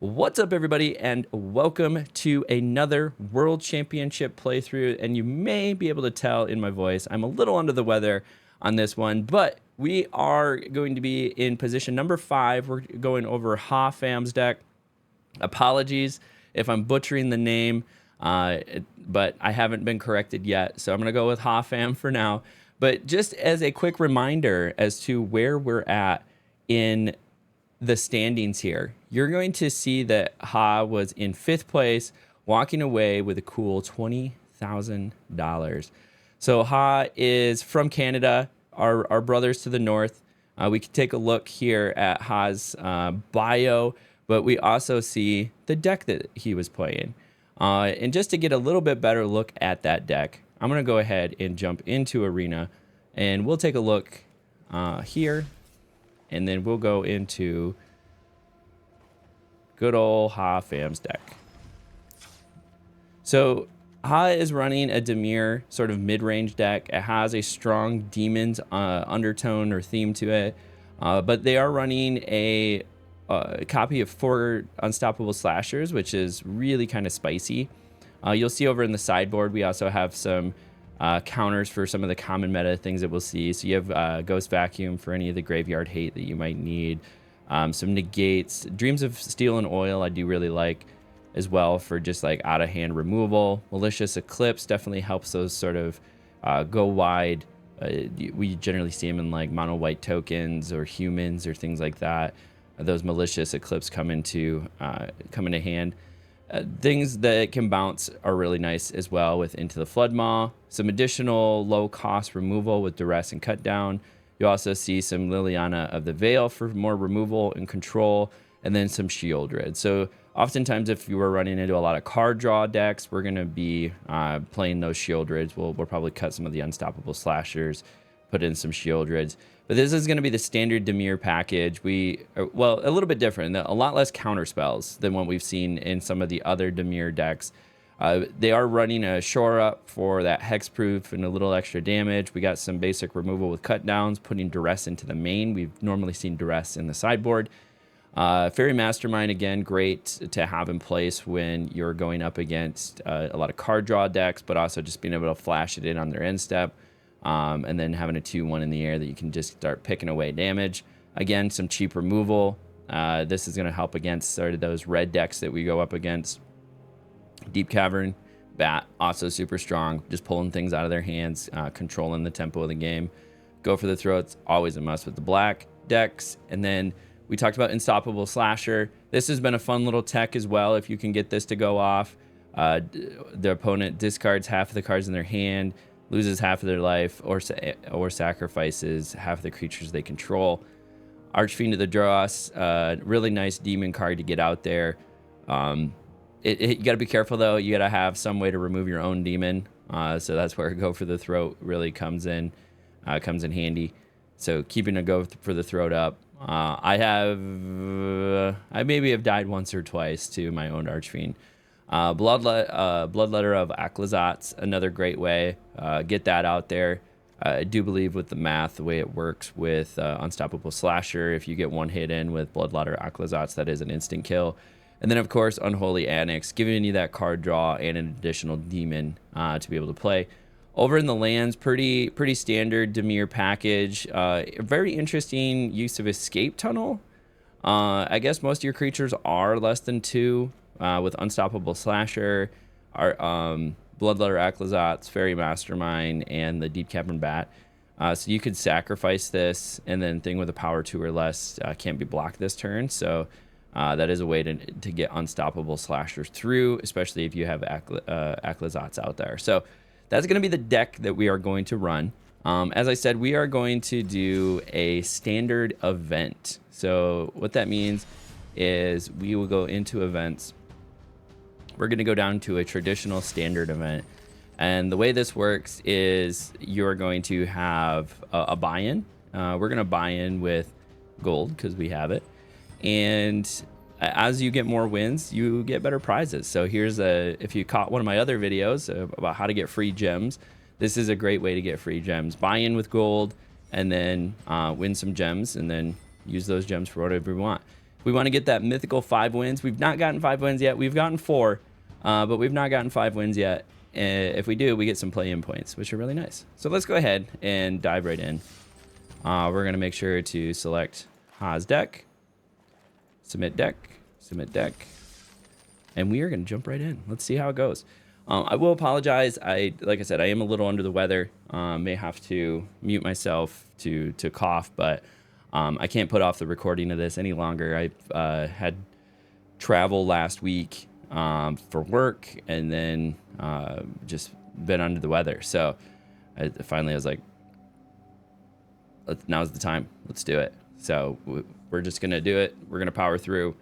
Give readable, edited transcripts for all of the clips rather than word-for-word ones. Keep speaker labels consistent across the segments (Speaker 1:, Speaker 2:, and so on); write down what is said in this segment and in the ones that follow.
Speaker 1: What's up, everybody, and welcome to another World Championship playthrough. And you may be able to tell in my voice, I'm a little under the weather on this one, but we are going to be in position number 5. We're going over Ha Pham's deck. Apologies if I'm butchering the name, but I haven't been corrected yet, so I'm going to go with Ha Pham for now. But just as a quick reminder as to where we're at in the standings here, you're going to see that Ha was in 5th place, walking away with a cool $20,000. So Ha is from Canada, our brothers to the north. We can take a look here at Ha's bio, but we also see the deck that he was playing. And just to get a little bit better look at that deck, I'm going to go ahead and jump into Arena, and we'll take a look here. And then we'll go into good old Ha Pham's deck. So Ha is running a Dimir sort of mid-range deck. It has a strong demons undertone or theme to it. But they are running a copy of 4 unstoppable slashers, which is really kind of spicy. You'll see over in the sideboard, we also have some counters for some of the common meta things that we'll see. So you have Ghost Vacuum for any of the graveyard hate that you might need. Some negates. Dreams of Steel and Oil I do really like as well for just like out of hand removal. Malicious Eclipse definitely helps those sort of go wide. We generally see them in like mono white tokens or humans or things like that. Those Malicious Eclipse come into hand. Things that can bounce are really nice as well with Into the Floodmaw. Some additional low-cost removal with Duress and Cut Down. You also see some Liliana of the Veil for more removal and control, and then some Shieldred. So oftentimes if you were running into a lot of card draw decks, we're going to be playing those Shieldreds. We'll probably cut some of the Unstoppable Slashers, put in some Shieldreds. But this is going to be the standard Dimir package. Well, a little bit different. A lot less counter spells than what we've seen in some of the other Dimir decks. They are running a shore up for that hexproof and a little extra damage. We got some basic removal with cut downs, putting Duress into the main. We've normally seen Duress in the sideboard. Fairy Mastermind, again, great to have in place when you're going up against a lot of card draw decks, but also just being able to flash it in on their end step. And then having a 2-1 in the air that you can just start picking away damage. Again, some cheap removal. This is going to help against sort of those red decks that we go up against. Deep Cavern, Bat, also super strong. Just pulling things out of their hands, controlling the tempo of the game. Go for the Throats, always a must with the black decks. And then we talked about Unstoppable Slasher. This has been a fun little tech as well. If you can get this to go off, the opponent discards half of the cards in their hand, loses half of their life, or sacrifices half of the creatures they control. Archfiend of the Dross, really nice demon card to get out there. You got to be careful, though. You got to have some way to remove your own demon. So that's where Go for the Throat really comes in handy. So keeping a Go for the Throat up. I maybe have died once or twice to my own Archfiend. Bloodletter of Aclazatz, another great way. Get that out there. I do believe with the math, the way it works with Unstoppable Slasher, if you get one hit in with Bloodletter Aclazatz, that is an instant kill. And then, of course, Unholy Annex, giving you that card draw and an additional demon to be able to play. Over in the lands, pretty standard Dimir package. Very interesting use of Escape Tunnel. I guess most of your creatures are less than 2. With Unstoppable Slasher, our Bloodletter Aclazatz, Fairy Mastermind, and the Deep Cavern Bat. So you could sacrifice this, and then thing with a power 2 or less can't be blocked this turn. So that is a way to get Unstoppable Slashers through, especially if you have Aclazatz out there. So that's going to be the deck that we are going to run. As I said, we are going to do a standard event. So what that means is we will go into events. We're going to go down to a traditional standard event. And the way this works is you're going to have a buy-in. We're going to buy in with gold because we have it. And as you get more wins, you get better prizes. So if you caught one of my other videos about how to get free gems, this is a great way to get free gems. Buy in with gold and then win some gems and then use those gems for whatever you want. We want to get that mythical 5 wins. We've not gotten 5 wins yet. We've gotten 4, but we've not gotten 5 wins yet. If we do, we get some play-in points, which are really nice. So let's go ahead and dive right in. We're going to make sure to select Ha's deck, submit deck, and we are going to jump right in. Let's see how it goes. I will apologize. Like I said, I am a little under the weather. May have to mute myself to cough, but I can't put off the recording of this any longer. I had travel last week for work, and then just been under the weather. So finally I was like, now's the time. Let's do it. So we're just going to do it. We're going to power through.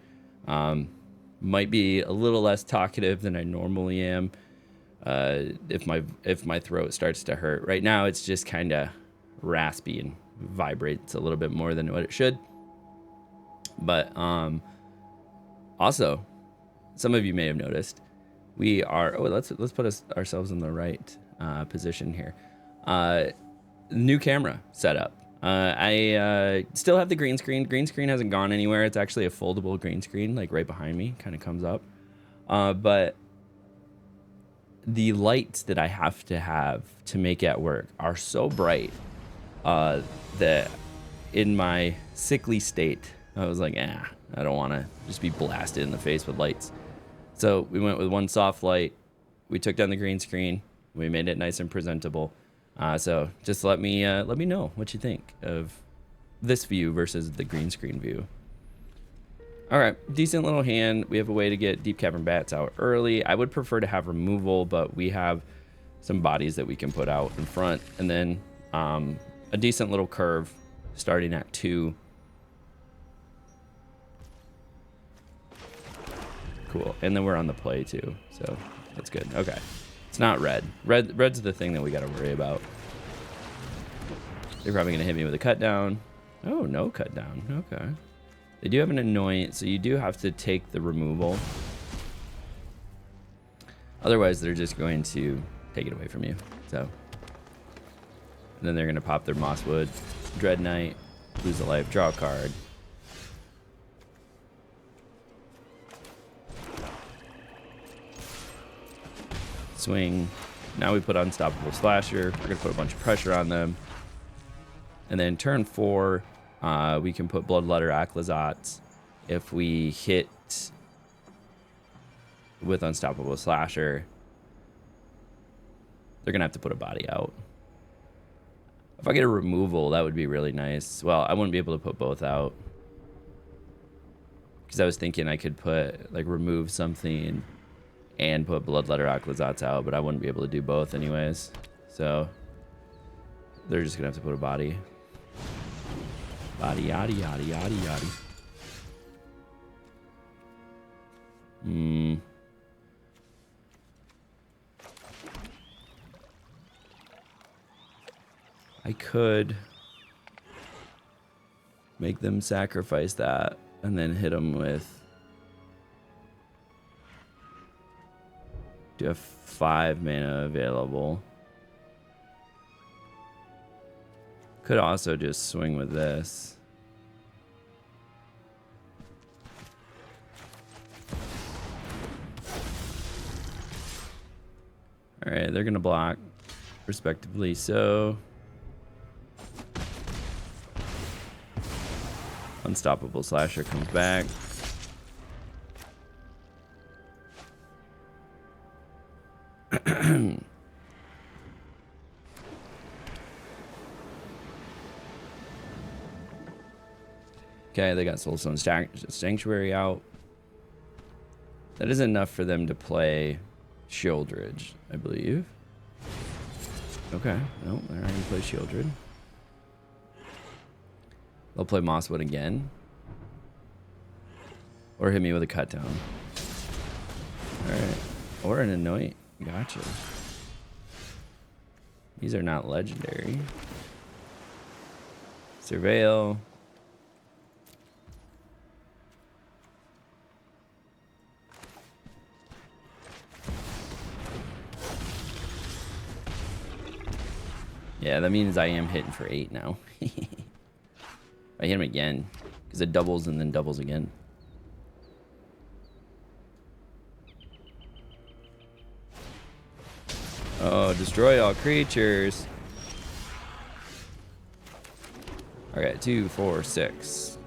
Speaker 1: Might be a little less talkative than I normally am if my throat starts to hurt. Right now it's just kind of raspy and vibrates a little bit more than what it should. But also, some of you may have noticed we are let's put ourselves in the right position here. New camera setup. I still have the green screen. Green screen hasn't gone anywhere. It's actually a foldable green screen, like right behind me, kind of comes up. But the lights that I have to make it work are so bright that in my sickly state, I was like, I don't want to just be blasted in the face with lights. So we went with one soft light. We took down the green screen. We made it nice and presentable. So just let me know what you think of this view versus the green screen view. All right, decent little hand. We have a way to get Deep Cavern Bats out early. I would prefer to have removal, but we have some bodies that we can put out in front, and then a decent little curve starting at 2. Cool, and then we're on the play too, so that's good. Okay. It's not red. Red's the thing that we got to worry about. They're probably going to hit me with a cut down. Oh, no cut down. Okay. They do have an annoyance, so you do have to take the removal. Otherwise, they're just going to take it away from you. So, and then they're going to pop their Mosswood, Dread Knight, lose a life, draw a card. Swing. Now we put Unstoppable Slasher. We're gonna put a bunch of pressure on them, and then turn 4 we can put Bloodletter Aclazotz. If we hit with Unstoppable Slasher, they're gonna have to put a body out. If I get a removal, that would be really nice. Well, I wouldn't be able to put both out because I was thinking I could put remove something and put Bloodletter Aclazotz out, but I wouldn't be able to do both anyways. So they're just gonna have to put a body. Body, yada, yada, yada, yada. I could make them sacrifice that and then hit them with... Do have 5 mana available. Could also just swing with this. All right, they're gonna block respectively. So Unstoppable Slasher comes back. Okay, they got Soulstone Sanctuary out. That is enough for them to play Shieldridge, I believe. Okay, no, they're not going to play Shieldred. They'll play Mosswood again. Or hit me with a cut down. Alright. Or an Anoint. Gotcha. These are not legendary. Surveil. Yeah, that means I am hitting for 8 now. I hit him again, because it doubles and then doubles again. Oh, destroy all creatures. Okay, 2, 4, 6.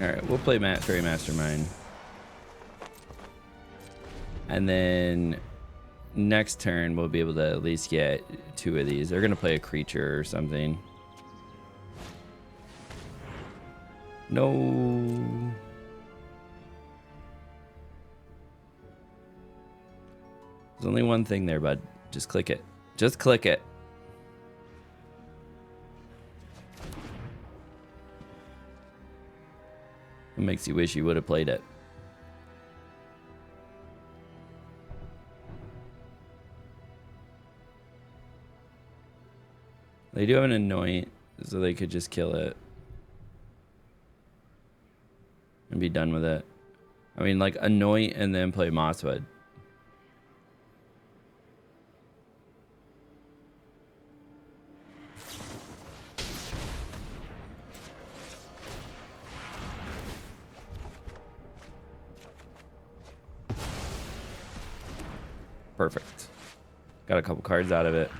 Speaker 1: Alright, we'll play Fairy Mastermind. And then next turn, we'll be able to at least get 2 of these. They're going to play a creature or something. No. There's only one thing there, bud. Just click it. Just click it. It makes you wish you would have played it. They do have an Anoint, so they could just kill it. And be done with it. I mean, like, Anoint and then play Mosswood. Perfect. Got a couple cards out of it.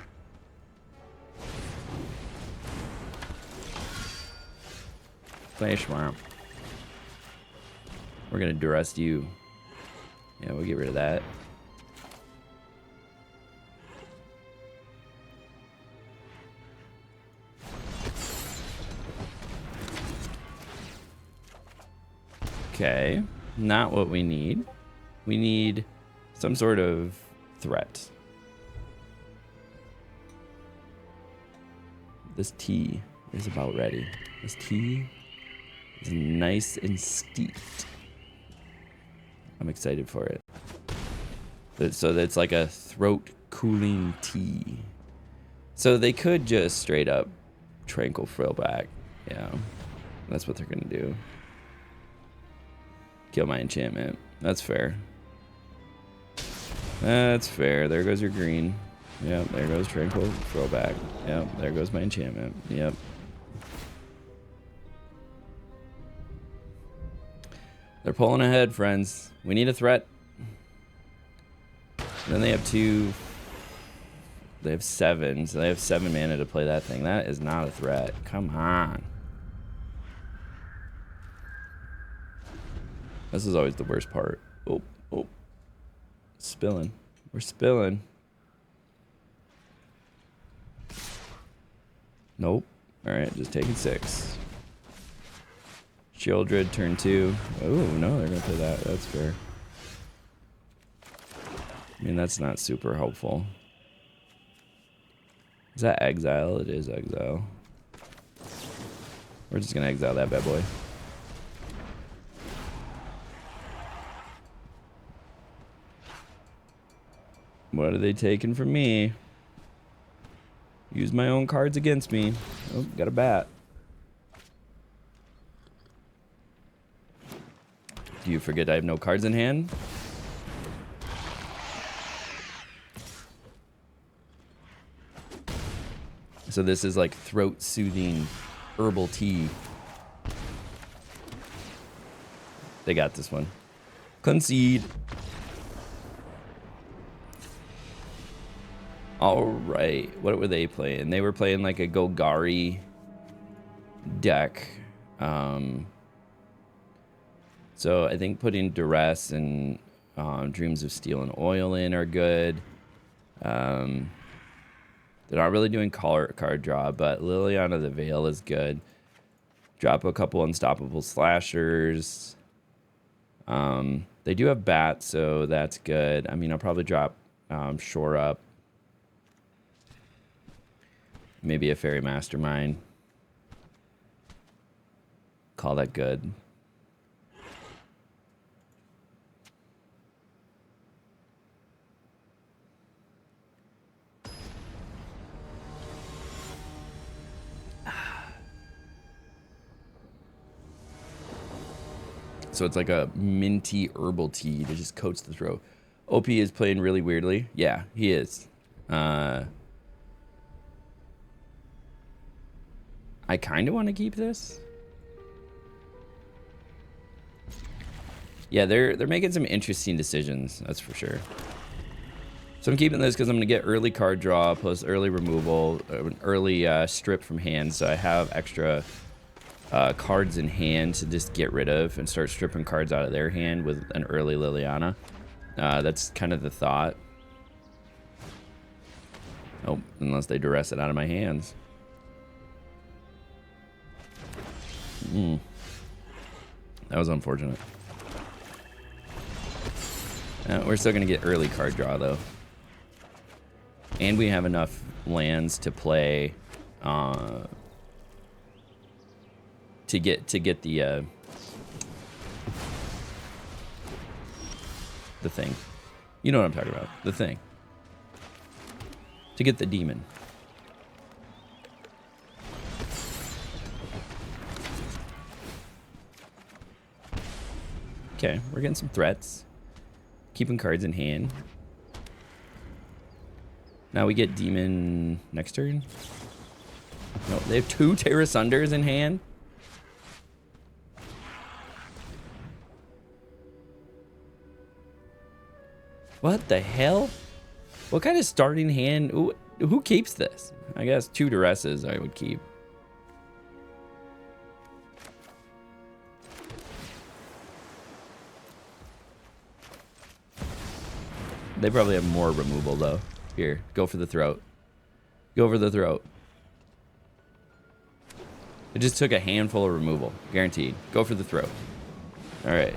Speaker 1: Play Schwarm. We're gonna duress you. Yeah, we'll get rid of that. Okay, not what we need. We need some sort of threat. This tea is about ready. This tea is nice and steeped. I'm excited for it. So that's like a throat cooling tea. So they could just straight up Tranquil Frill back. Yeah, that's what they're gonna do. Kill my enchantment. That's fair. That's fair. There goes your green. Yep, there goes Tranquil Frill back. Yep, there goes my enchantment. Yep. They're pulling ahead, friends. We need a threat. Then they have 2. They have 7, so they have 7 mana to play that thing. That is not a threat. Come on. This is always the worst part. Oh, oh. Spilling. We're spilling. Nope. Alright, just taking 6. Shieldred, turn 2. Oh, no, they're going to play that. That's fair. I mean, that's not super helpful. Is that exile? It is exile. We're just going to exile that bad boy. What are they taking from me? Use my own cards against me. Oh, got a bat. Do you forget I have no cards in hand? So this is like throat soothing herbal tea. They got this one. Concede. All right. What were they playing? They were playing like a Golgari deck. So I think putting Duress and Dreams of Steel and Oil in are good. They're not really doing card draw, but Liliana the Veil is good. Drop a couple Unstoppable Slashers. They do have bats, so that's good. I mean, I'll probably drop Shore Up. Maybe a Fairy Mastermind. Call that good. So it's like a minty herbal tea that just coats the throat. OP is playing really weirdly. Yeah, he is. I kind of want to keep this. Yeah, they're making some interesting decisions, that's for sure. So I'm keeping this because I'm going to get early card draw plus early removal, an early strip from hand, so I have extra cards in hand to just get rid of and start stripping cards out of their hand with an early Liliana. That's kind of the thought. Oh, unless they duress it out of my hands. That was unfortunate. We're still going to get early card draw, though. And we have enough lands to play to get the thing. You know what I'm talking about. The thing. To get the demon. Okay, we're getting some threats. Keeping cards in hand. Now we get demon next turn. No, they have 2 Terra Sunders in hand. What the hell? What kind of starting hand? Who keeps this? I guess 2 Duresses I would keep. They probably have more removal, though. Here, go for the throat. Go for the throat. It just took a handful of removal. Guaranteed. Go for the throat. All right.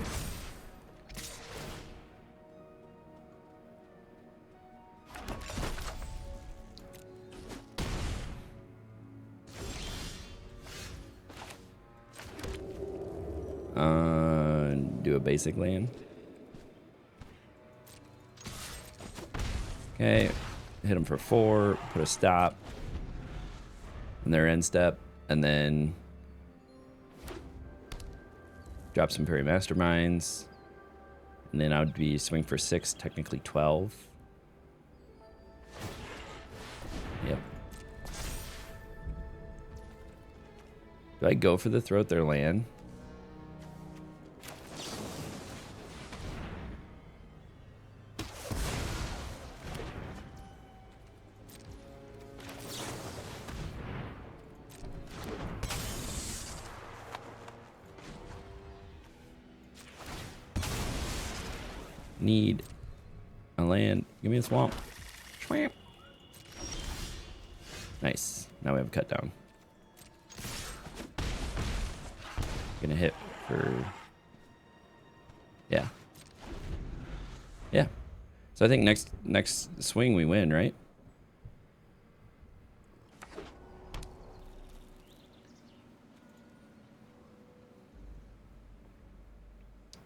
Speaker 1: Do a basic land. Okay, hit them for 4, put a stop on their end step, and then drop some Fairy Masterminds, and then I would be swing for 6, technically 12. Yep. Do I go for the throat their land? Need a land. Give me a swamp. Swamp. Nice. Now we have a cut down. Gonna hit for... Yeah. Yeah. So I think next swing we win, right?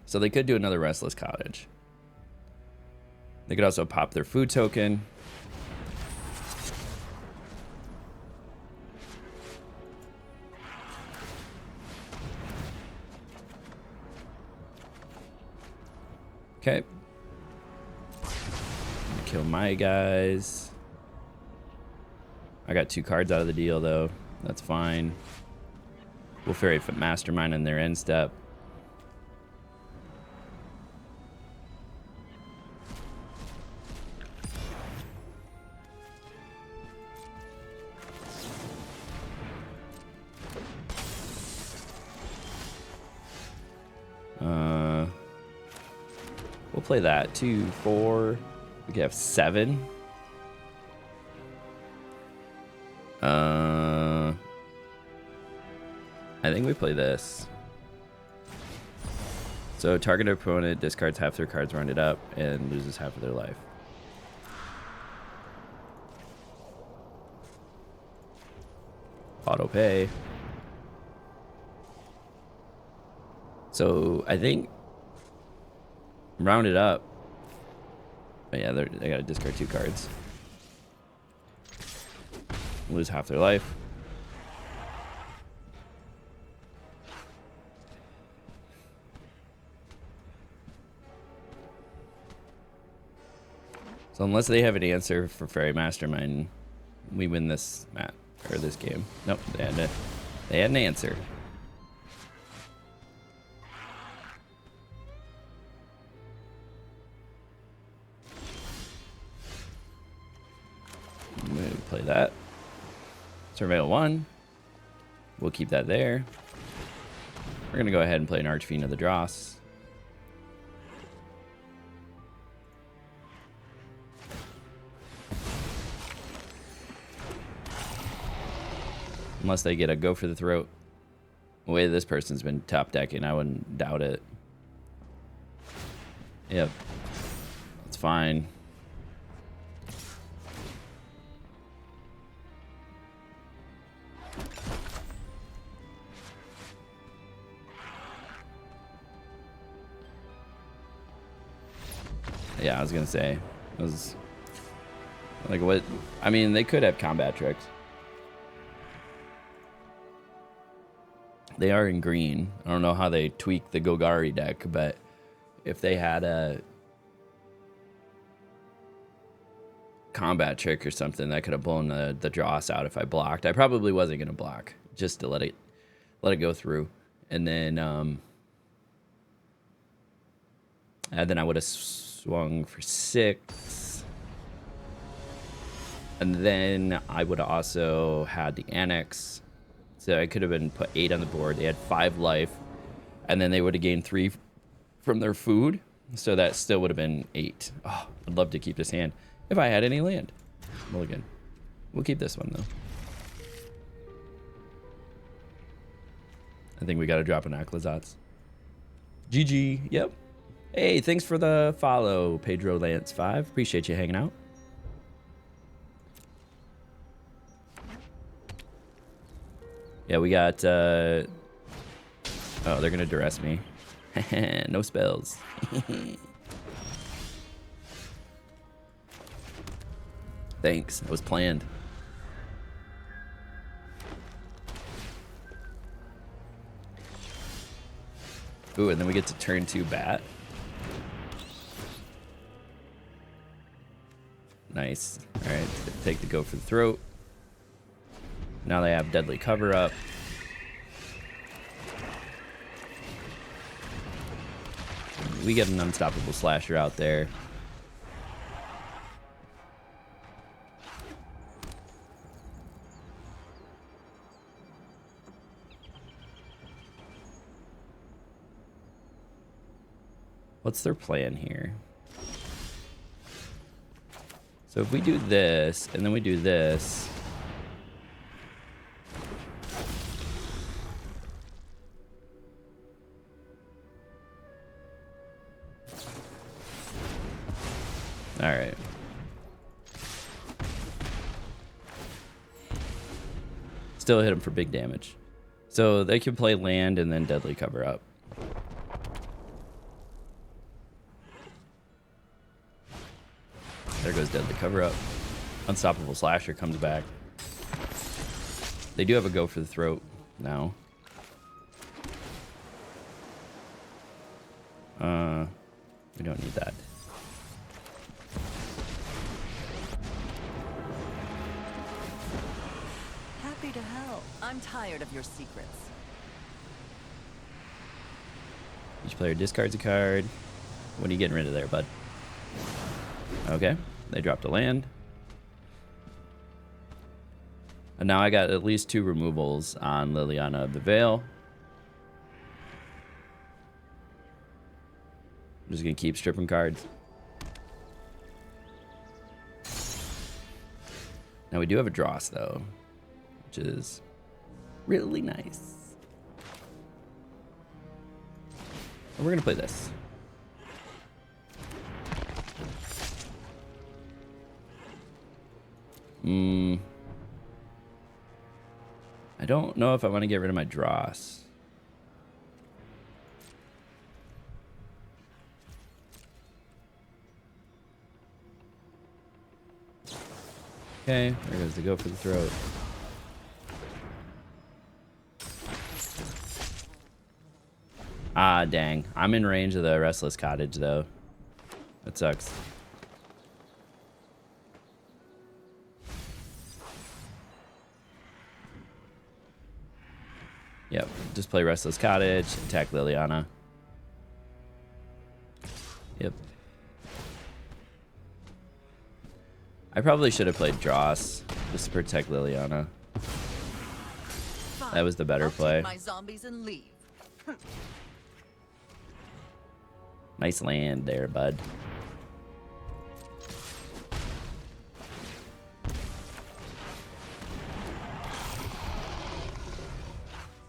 Speaker 1: So they could do another Restless Cottage. They could also pop their food token. Okay. Kill my guys. I got 2 cards out of the deal, though. That's fine. We'll Fairy Mastermind in their end step. We'll play that. 2, 4. We could have 7. I think we play this. So target opponent discards half their cards rounded up and loses half of their life. Auto pay. So I think round it up. But yeah, they gotta discard 2 cards. Lose half their life. So unless they have an answer for Fairy Mastermind, we win this map or this game. Nope, they had it. They had an answer. I'm gonna play that. Surveil 1. We'll keep that there. We're gonna go ahead and play an Archfiend of the Dross. Unless they get a go for the throat. The way this person's been top decking, I wouldn't doubt it. Yep. That's fine. Yeah, I was gonna say, it was like what? I mean, they could have combat tricks. They are in green. I don't know how they tweak the Golgari deck, but if they had a combat trick or something, that could have blown the Dross out if I blocked. I probably wasn't gonna block, just to let it go through, and then I would have swung for 6, and then I would have also had the Annex. So I could have been put 8 on the board. They had 5 life, and then they would have gained 3 from their food. So that still would have been 8. Oh, I'd love to keep this hand if I had any land. Mulligan. We'll keep this one, though. I think we got to drop an Aclazotz. GG. Yep. Hey, thanks for the follow, Pedro Lance 5. Appreciate you hanging out. Yeah, we got, oh, they're gonna duress me. No spells. Thanks, that was planned. Ooh, and then we get to turn 2 bat. Nice. All right, take the go for the throat. Now they have deadly cover up. We get an unstoppable slasher out there. What's their plan here? So if we do this, and then we do this, all right. Still hit him for big damage. So they can play land and then deadly cover up. There goes deadly cover up. Unstoppable slasher comes back. They do have a go for the throat now. We don't need that.
Speaker 2: Happy to help. I'm tired of your secrets.
Speaker 1: Each player discards a card. What are you getting rid of there, bud? Okay, they dropped a land. And now I got at least 2 removals on Liliana of the Veil. I'm just gonna keep stripping cards. Now we do have a Dross though, which is really nice. And we're gonna play this. I don't know if I want to get rid of my Dross. Okay, there goes the go for the throat. Ah, dang. I'm in range of the Restless Cottage, though. That sucks. Yep, just play Restless Cottage, attack Liliana. Yep. I probably should have played Dross just to protect Liliana.
Speaker 2: Fine.
Speaker 1: That was the better
Speaker 2: I'll
Speaker 1: play.
Speaker 2: take my zombies and leave.
Speaker 1: Nice land there, bud.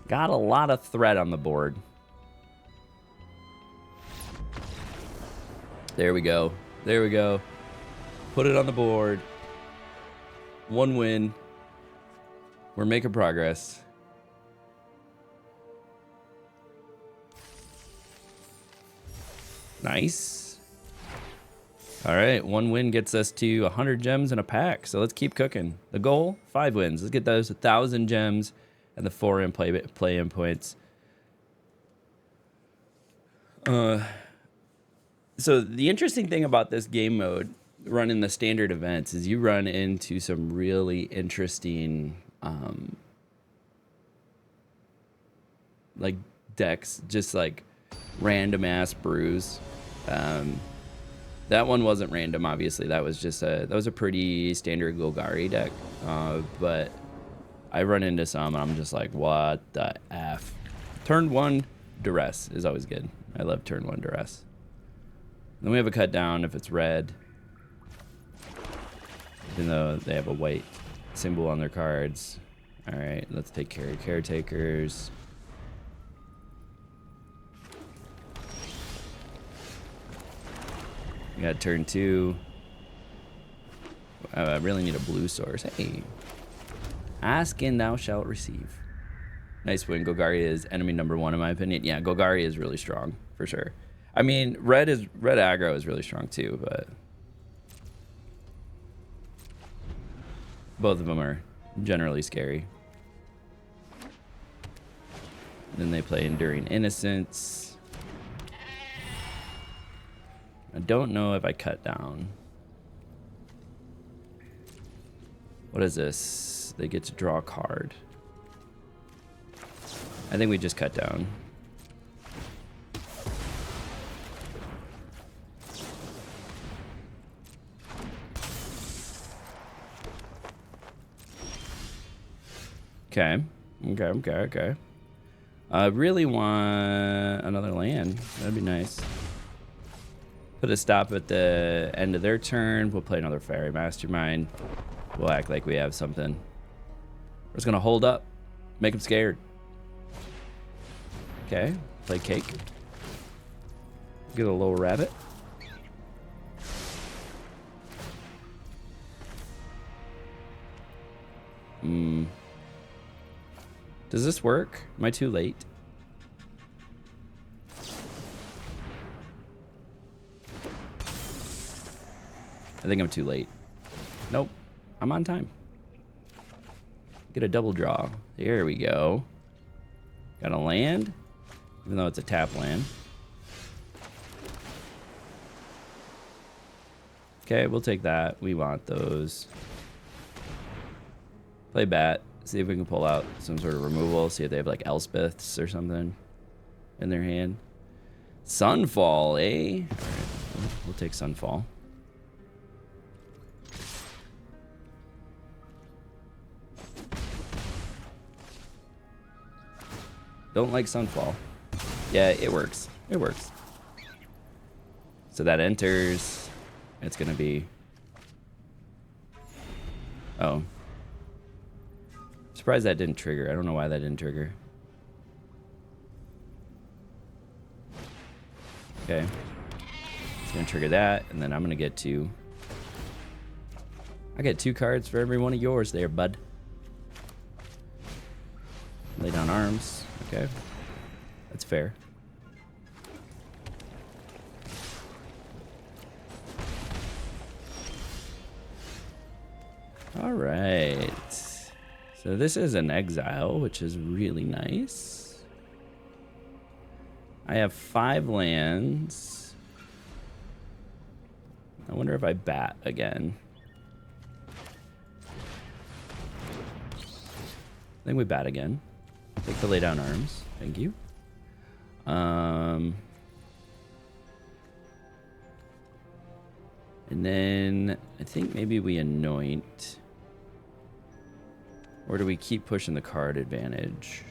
Speaker 1: Got a lot of threat on the board. There we go. There we go. Put it on the board. 1 win. We're making progress. Nice. All right, 1 win gets us to 100 gems in a pack. So let's keep cooking. The goal, 5 wins. Let's get those 1,000 gems and the 4 in play-in points. So the interesting thing about this game mode, running the standard events, is you run into some really interesting like decks, just like random ass brews. That one wasn't random, obviously. That was just that was a pretty standard Golgari deck. But I run into some and I'm just like, what the F? Turn 1 Duress is always good. I love turn 1 Duress. Then we have a cut down if it's red. Even though they have a white symbol on their cards. Alright, let's take care of caretakers. We got turn 2. I really need a blue source. Hey. Ask and thou shalt receive. Nice win. Golgari is enemy number 1 in my opinion. Yeah, Golgari is really strong for sure. I mean, red aggro is really strong too, but both of them are generally scary. Then they play Enduring Innocence. I don't know if I cut down. What is this? They get to draw a card. I think we just cut down. Okay. I really want another land. That'd be nice. Put a stop at the end of their turn. We'll play another Fairy Mastermind. We'll act like we have something. We're just gonna hold up. Make them scared. Okay, play Cake. Get a little rabbit. Does this work? Am I too late? I think I'm too late. Nope. I'm on time. Get a double draw. There we go. Got a land, even though it's a tap land. Okay, we'll take that. We want those. Play bat. See if we can pull out some sort of removal. See if they have like Elspeths or something in their hand. Sunfall, eh? All right, we'll take Sunfall. Don't like Sunfall. Yeah, it works. It works. So that enters. It's gonna be... Oh. Surprised that didn't trigger. I don't know why that didn't trigger. Okay. It's gonna trigger that, and then I'm gonna get 2. I get 2 cards for every one of yours there, bud. Lay down arms. Okay. That's fair. All right. So this is an exile, which is really nice. I have 5 lands. I wonder if I bat again. I think we bat again. Take the lay down arms. Thank you. And then I think maybe we anoint. Or do we keep pushing the card advantage?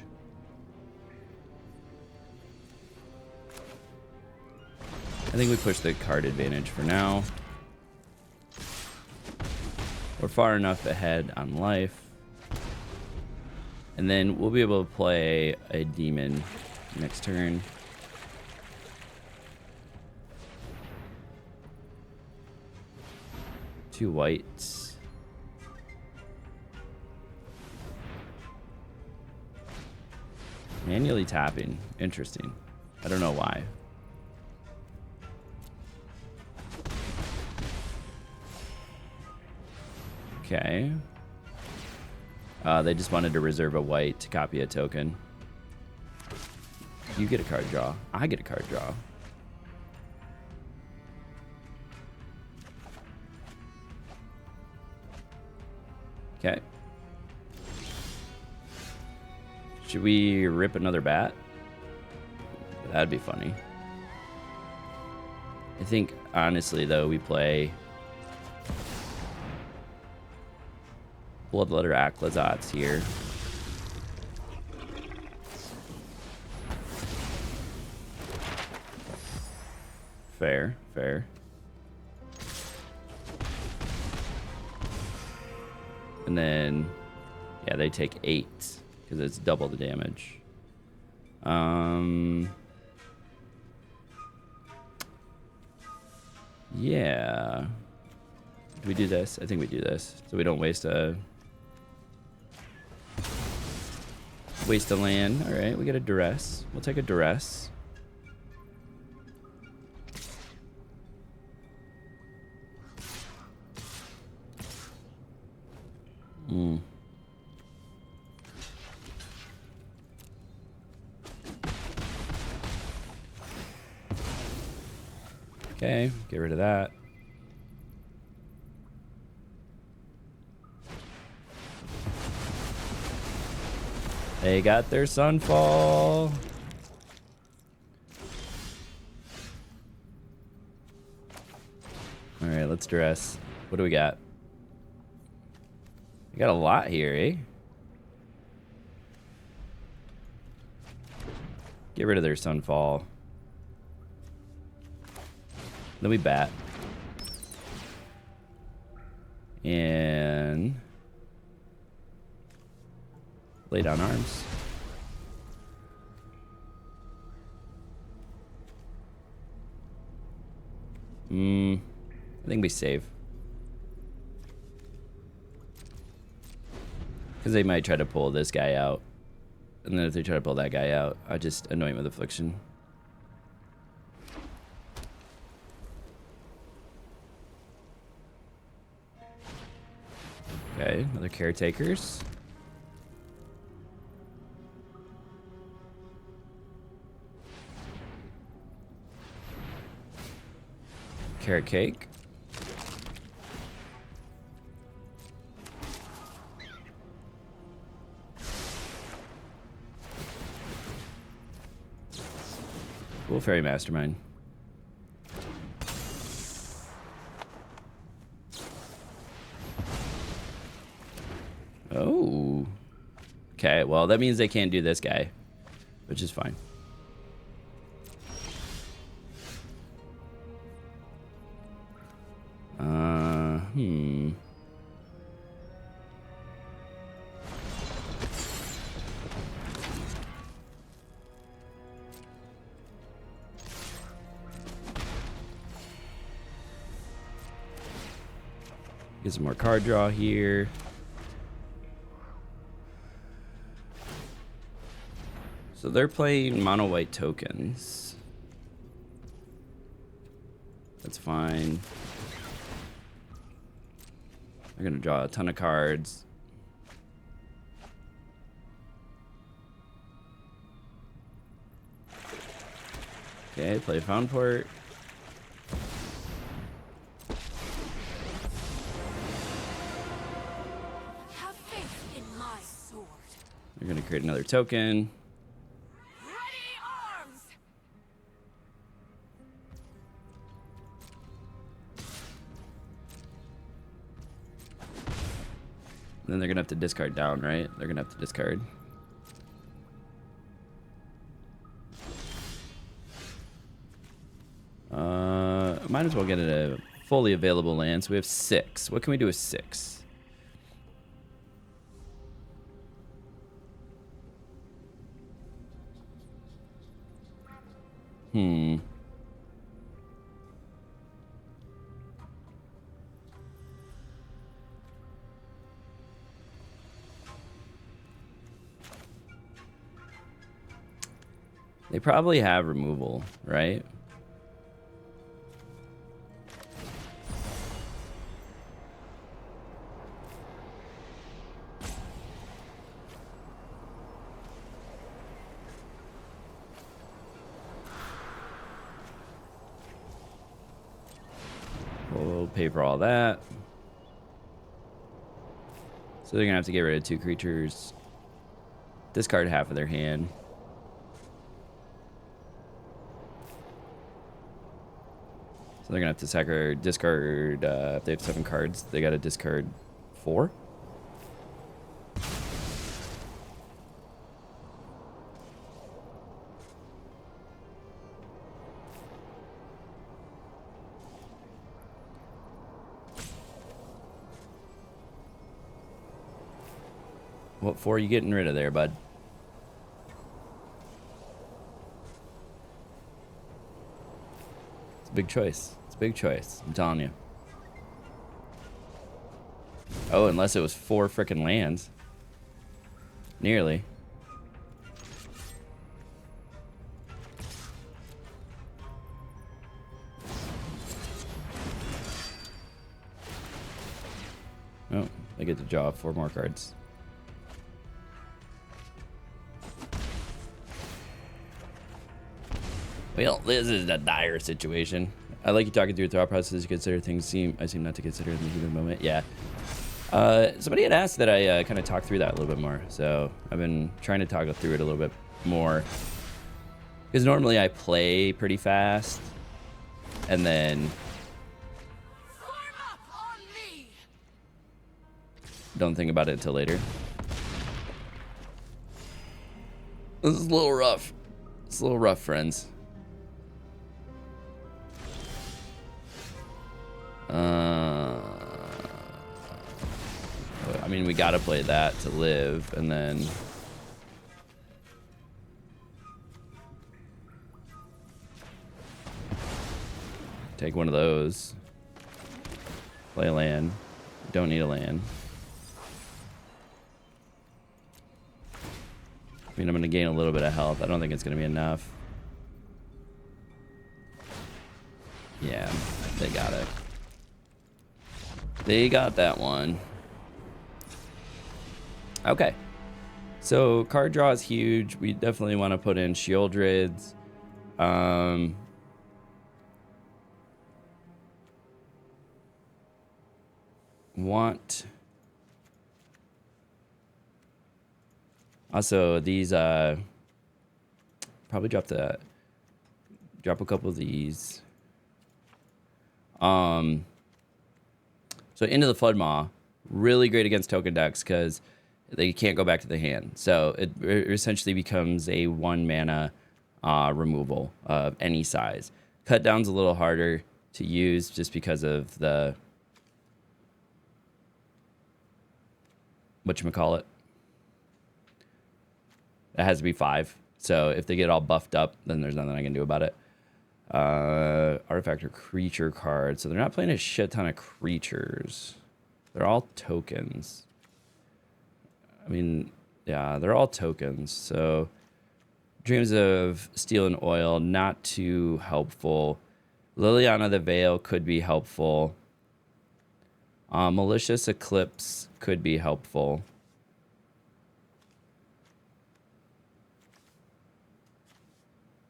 Speaker 1: I think we push the card advantage for now. We're far enough ahead on life. And then we'll be able to play a demon next turn. Two whites. Manually tapping. Interesting. I don't know why. Okay. They just wanted to reserve a white to copy a token. You get a card draw. I get a card draw. Okay. Should we rip another bat? That'd be funny. I think, honestly, though, we play Bloodletter Aclazats here. Fair, fair. And then, yeah, they take 8 because it's double the damage. Yeah. Do we do this? I think we do this, so we don't waste a land. All right, we get a duress. We'll take a duress. Okay, get rid of that. They got their Sunfall. All right, let's dress. What do we got? We got a lot here, eh? Get rid of their Sunfall. Then we bat. And lay down arms. I think we save. Because they might try to pull this guy out. And then if they try to pull that guy out, I just anoint with Affliction. Okay, another Caretakers. Carrot Cake. Cool Fairy Mastermind. Oh. Okay, well, that means they can't do this guy, which is fine. Get some more card draw here. So they're playing mono white tokens. That's fine. They're gonna draw a ton of cards. Okay, play Foundport.
Speaker 2: Have faith in my sword.
Speaker 1: They're going to create another token.
Speaker 2: Ready arms.
Speaker 1: Then they're going to have to discard down, right? They're going to have to discard. Might as well get a fully available land. So we have 6. What can we do with 6? They probably have removal, right? We'll pay for all that. So they're gonna have to get rid of 2 creatures. Discard half of their hand. So they're gonna have to discard. If they have 7 cards, they gotta discard 4. What 4 are you getting rid of there, bud? It's a big choice. It's a big choice. I'm telling you. Oh, unless it was 4 frickin' lands. Nearly. Oh, they get to draw 4 more cards. Well, this is a dire situation. I like you talking through your thought process. You consider things I seem not to consider in the human moment. Yeah. Somebody had asked that I kind of talk through that a little bit more. So I've been trying to toggle through it a little bit more. Because normally I play pretty fast. And then don't think about it until later. This is a little rough. It's a little rough, friends. I mean, we gotta play that to live, and then take one of those. Play a land. Don't need a land. I mean, I'm gonna gain a little bit of health. I don't think it's gonna be enough. Yeah, they got it. They got that one. Okay. So card draw is huge. We definitely want to put in Shieldrids. Also these probably drop a couple of these. So Into the Floodmaw, really great against token decks because they can't go back to the hand. So it essentially becomes a 1 mana removal of any size. Cut down's a little harder to use just because of the whatchamacallit. It has to be 5. So if they get all buffed up, then there's nothing I can do about it. Artifact or creature card. So they're not playing a shit ton of creatures. They're all tokens. I mean, yeah, they're all tokens. So Dreams of Steel and Oil, not too helpful. Liliana the Veil could be helpful. Malicious Eclipse could be helpful.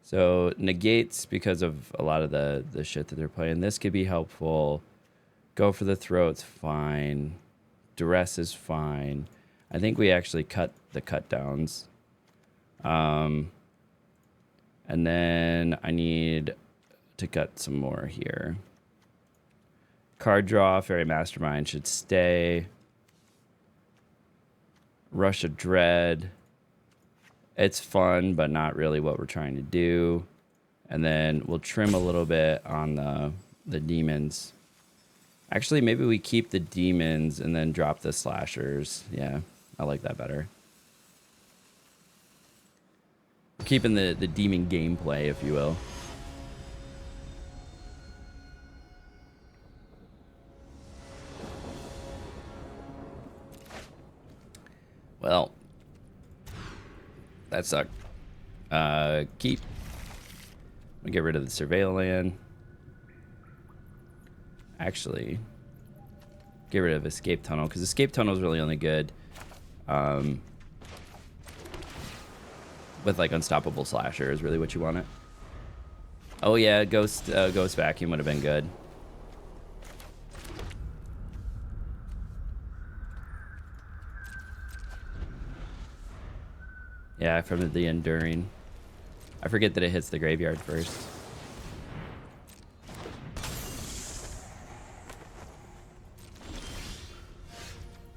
Speaker 1: So negates because of a lot of the shit that they're playing. This could be helpful. Go for the Throat's fine. Duress is fine. I think we actually cut the cut downs. And then I need to cut some more here. Card draw, Fairy Mastermind should stay. Rush of Dread. It's fun, but not really what we're trying to do. And then we'll trim a little bit on the demons. Actually, maybe we keep the demons and then drop the slashers. Yeah, I like that better. Keeping the demon gameplay, if you will. Well, that sucked. Keep. We'll get rid of the surveil land. Actually, get rid of escape tunnel, because escape tunnel is really only good with like unstoppable slasher is really what you want it. Oh yeah, ghost vacuum would have been good. Yeah, from the enduring. I forget that it hits the graveyard first.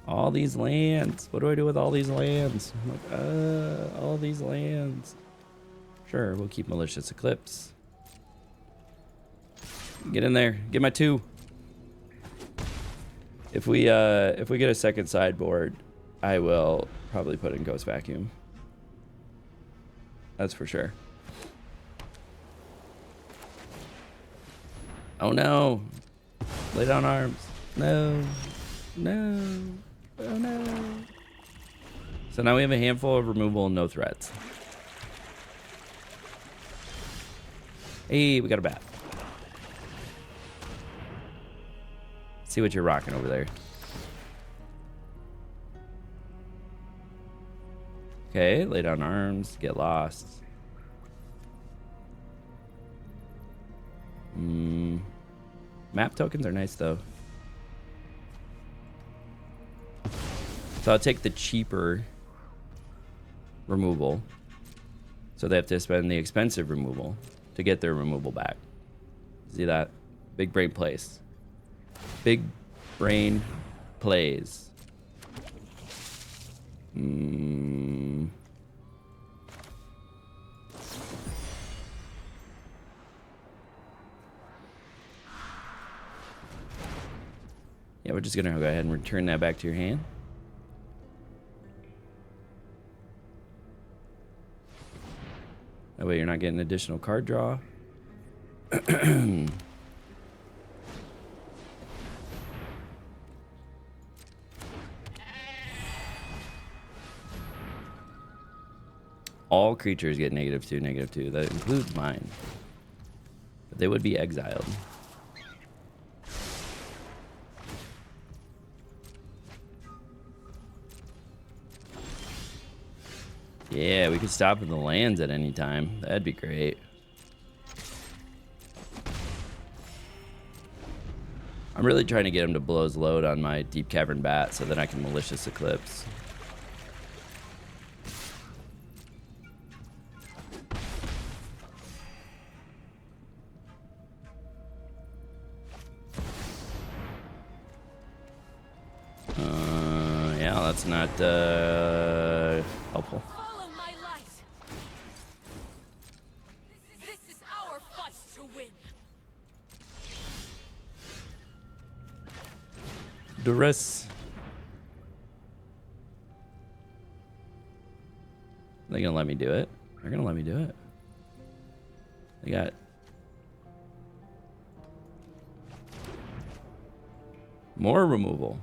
Speaker 1: All these lands. What do I do with all these lands? I'm like, all these lands. Sure, we'll keep Malicious Eclipse. Get in there. Get my 2. If we get a second sideboard, I will probably put in Ghost Vacuum. That's for sure. Oh no. Lay down arms. No. No. Oh no. So now we have a handful of removal and no threats. Hey, we got a bat. See what you're rocking over there. Okay, lay down arms, get lost. Map tokens are nice though. So I'll take the cheaper removal. So they have to spend the expensive removal to get their removal back. See that? Big brain plays. Big brain plays. Yeah, we're just gonna go ahead and return that back to your hand. That way you're not getting additional card draw. All creatures get -2, -2. That includes mine. But they would be exiled. Yeah, we could stop in the lands at any time. That'd be great. I'm really trying to get him to blow his load on my Deep Cavern Bat so that I can Malicious Eclipse. Yeah, that's not helpful.
Speaker 2: Follow my light. This is our fight to win.
Speaker 1: Duress. They're gonna let me do it. They're gonna let me do it. They got more removal.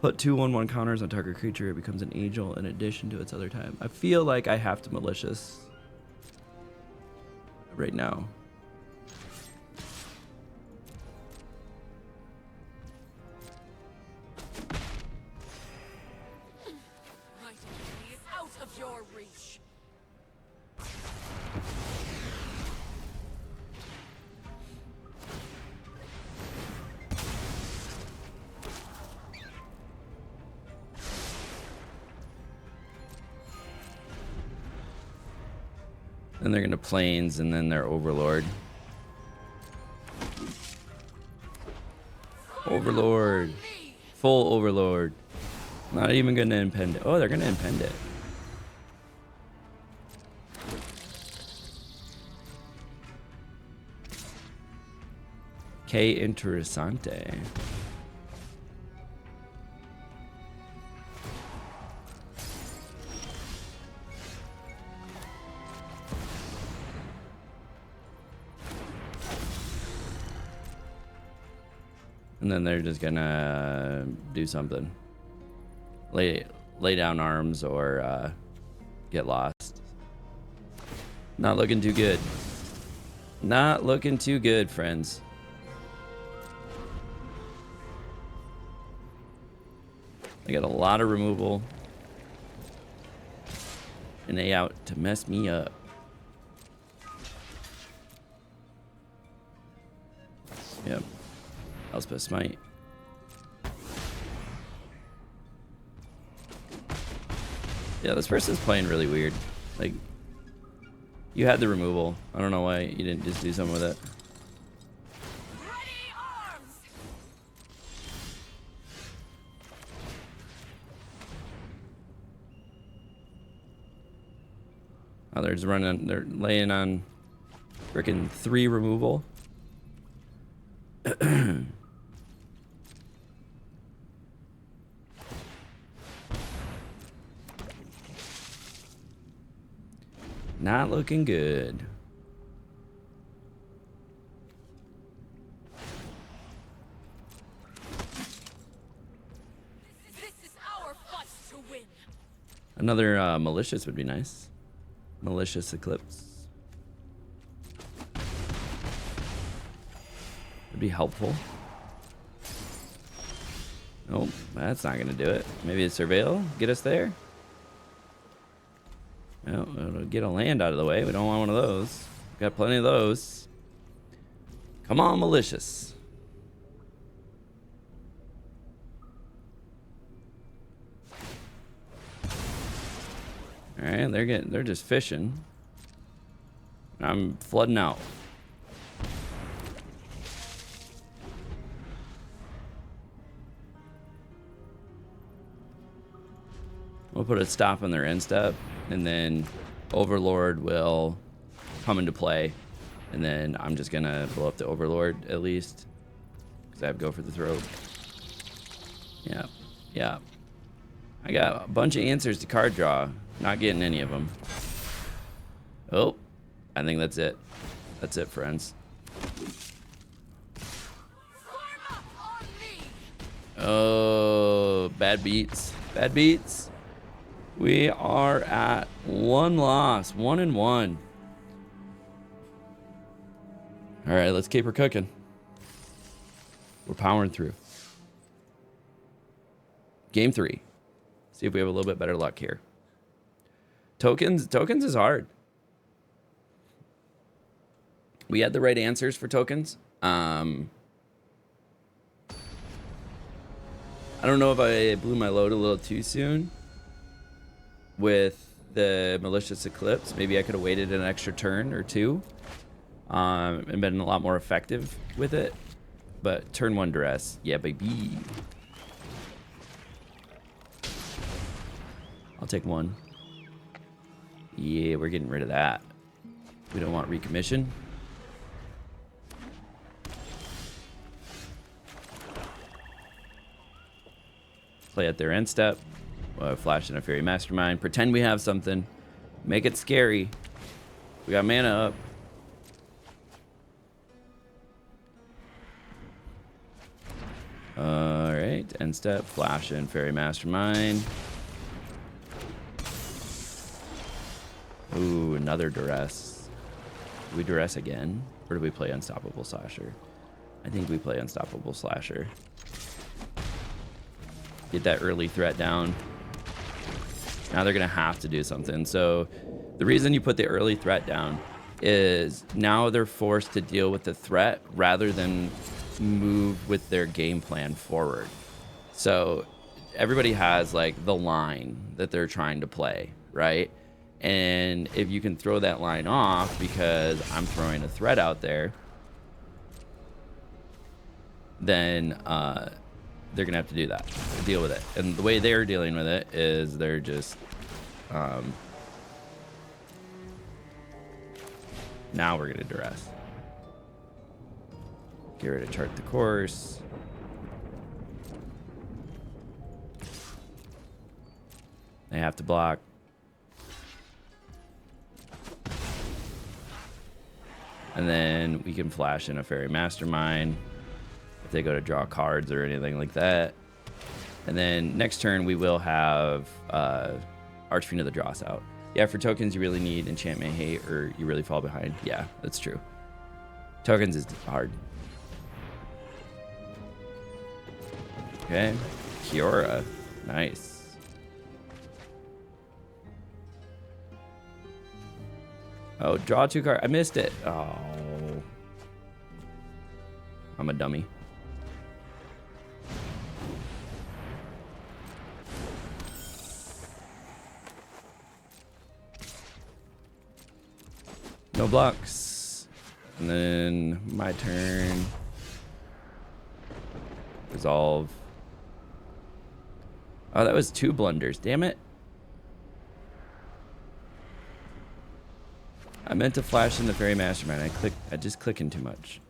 Speaker 1: Put 2/1/1 counters on target creature. It becomes an angel in addition to its other time. I feel like I have to Malicious right now.
Speaker 2: Right enemy is out of your reach.
Speaker 1: Then they're gonna plains and then their overlord. Overlord. Full overlord. Not even gonna impend it. Oh, they're gonna impend it. Que interesante. And then they're just gonna do something. Lay down arms or get lost. Not looking too good. Not looking too good, friends. I got a lot of removal. And they out to mess me up. Yep. Elspeth Smite. Yeah, this person's playing really weird. Like, you had the removal. I don't know why you didn't just do something with it. Oh, they're just running. They're laying on freaking 3 removal. Not looking good.
Speaker 2: This is our fight to win.
Speaker 1: Another malicious would be nice. Malicious Eclipse. Would be helpful. Nope, that's not gonna do it. Maybe a Surveil, get us there. No, it'll get a land out of the way. We don't want one of those. Got plenty of those. Come on, malicious. All right, they're just fishing. I'm flooding out. We'll put a stop on their end step, and then Overlord will come into play, and then I'm just gonna blow up the Overlord at least, because I have go for the throat. Yeah, yeah. I got a bunch of answers to card draw. Not getting any of them. Oh, I think that's it. That's it, friends. Oh, bad beats. Bad beats. We are at 1 loss. 1-1. All right, let's keep her cooking. We're powering through. Game 3. See if we have a little bit better luck here. Tokens is hard. We had the right answers for tokens. I don't know if I blew my load a little too soon with the Malicious Eclipse. Maybe I could have waited an extra turn or two and been a lot more effective with it. But turn 1 duress. Yeah, baby. I'll take 1. Yeah, we're getting rid of that. We don't want recommission. Play at their end step. Flash in a Fairy Mastermind. Pretend we have something. Make it scary. We got mana up. Alright, end step. Flash in Fairy Mastermind. Ooh, another duress. Do we duress again? Or do we play Unstoppable Slasher? I think we play Unstoppable Slasher. Get that early threat down. Now they're going to have to do something. So the reason you put the early threat down is now they're forced to deal with the threat rather than move with their game plan forward. So everybody has like the line that they're trying to play, right? And if you can throw that line off because I'm throwing a threat out there, then they're gonna have to do that, deal with it. And the way they're dealing with it is they're just now we're gonna duress. Get rid of chart the course. They have to block. And then we can flash in a Fairy Mastermind if they go to draw cards or anything like that. And then next turn we will have Archfiend of the Dross out. Yeah, for tokens you really need Enchantment Hate or you really fall behind. Yeah, that's true. Tokens is hard. Okay, Kiora, nice. Oh, draw 2 cards. I missed it. Oh. I'm a dummy. No blocks. And then my turn. Resolve. Oh, that was 2 blunders. Damn it. I meant to flash in the Fairy Mastermind. I just clicking too much.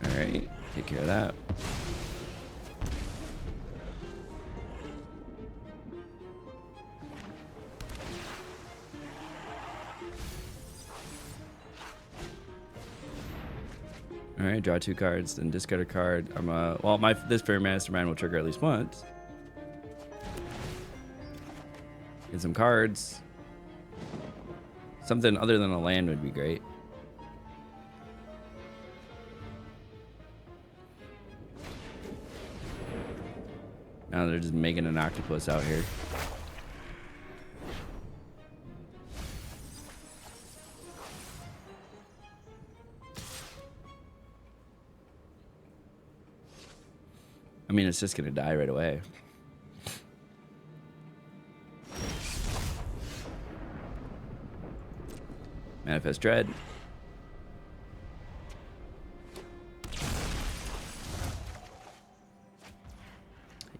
Speaker 1: All right, take care of that. All right, draw 2 cards, then discard a card. Well, this Fairy Mastermind will trigger at least once. Get some cards. Something other than a land would be great. Now they're just making an octopus out here. I mean, it's just gonna die right away. Manifest Dread.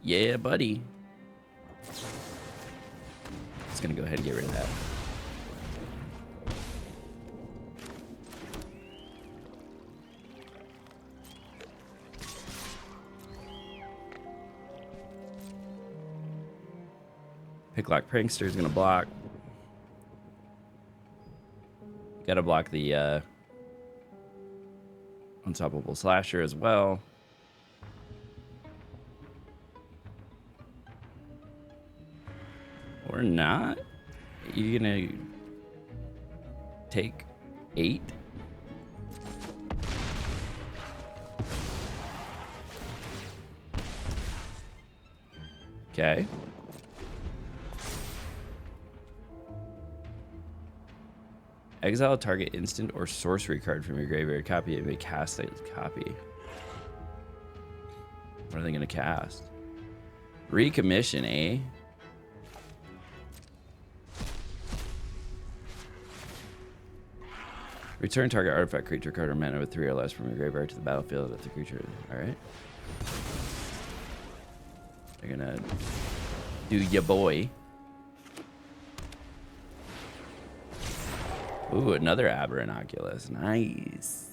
Speaker 1: Yeah, buddy. Just gonna go ahead and get rid of that. Picklock Prankster is gonna block. Gotta block the Unstoppable Slasher as well. Or not. You're gonna take 8. Okay. Exile a target instant or sorcery card from your graveyard. Copy it. May cast that copy. What are they going to cast? Recommission, eh? Return target artifact, creature card, or mana with 3 or less from your graveyard to the battlefield if the creature. Alright. They're going to do ya boy. Ooh, another Aberrant Oculus. Nice.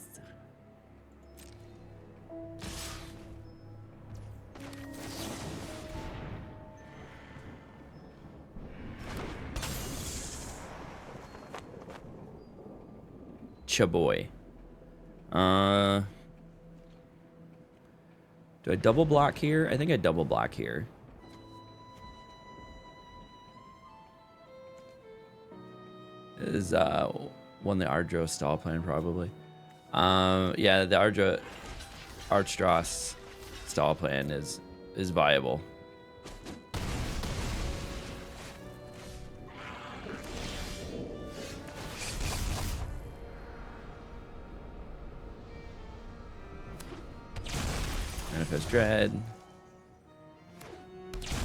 Speaker 1: Chaboy. Do I double block here? I think I double block here. Is one the Ardro stall plan probably. Yeah, the Archdross stall plan is viable. Manifest Dread.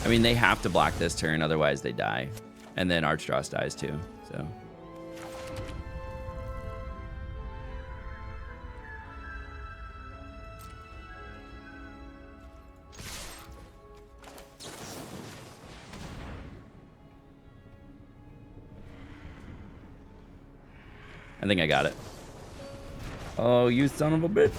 Speaker 1: I mean, they have to block this turn, otherwise they die. And then Archdross dies too, so. I think I got it. Oh, you son of a bitch.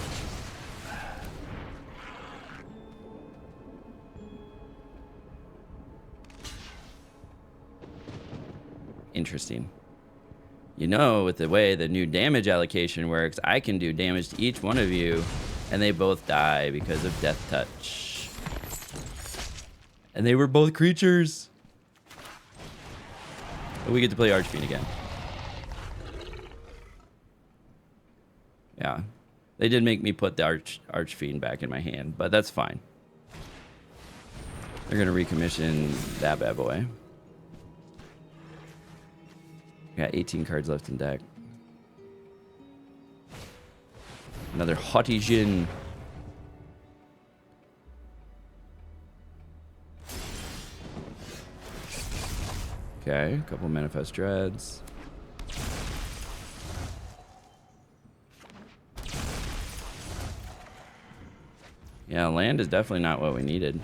Speaker 1: Interesting. You know, with the way the new damage allocation works, I can do damage to each one of you, and they both die because of Death Touch. And they were both creatures. But we get to play Archfiend again. Yeah. They did make me put the Archfiend back in my hand, but that's fine. They're going to recommission that bad boy. Got 18 cards left in deck. Another Haughty Jin. Okay, a couple Manifest Dreads. Yeah, land is definitely not what we needed.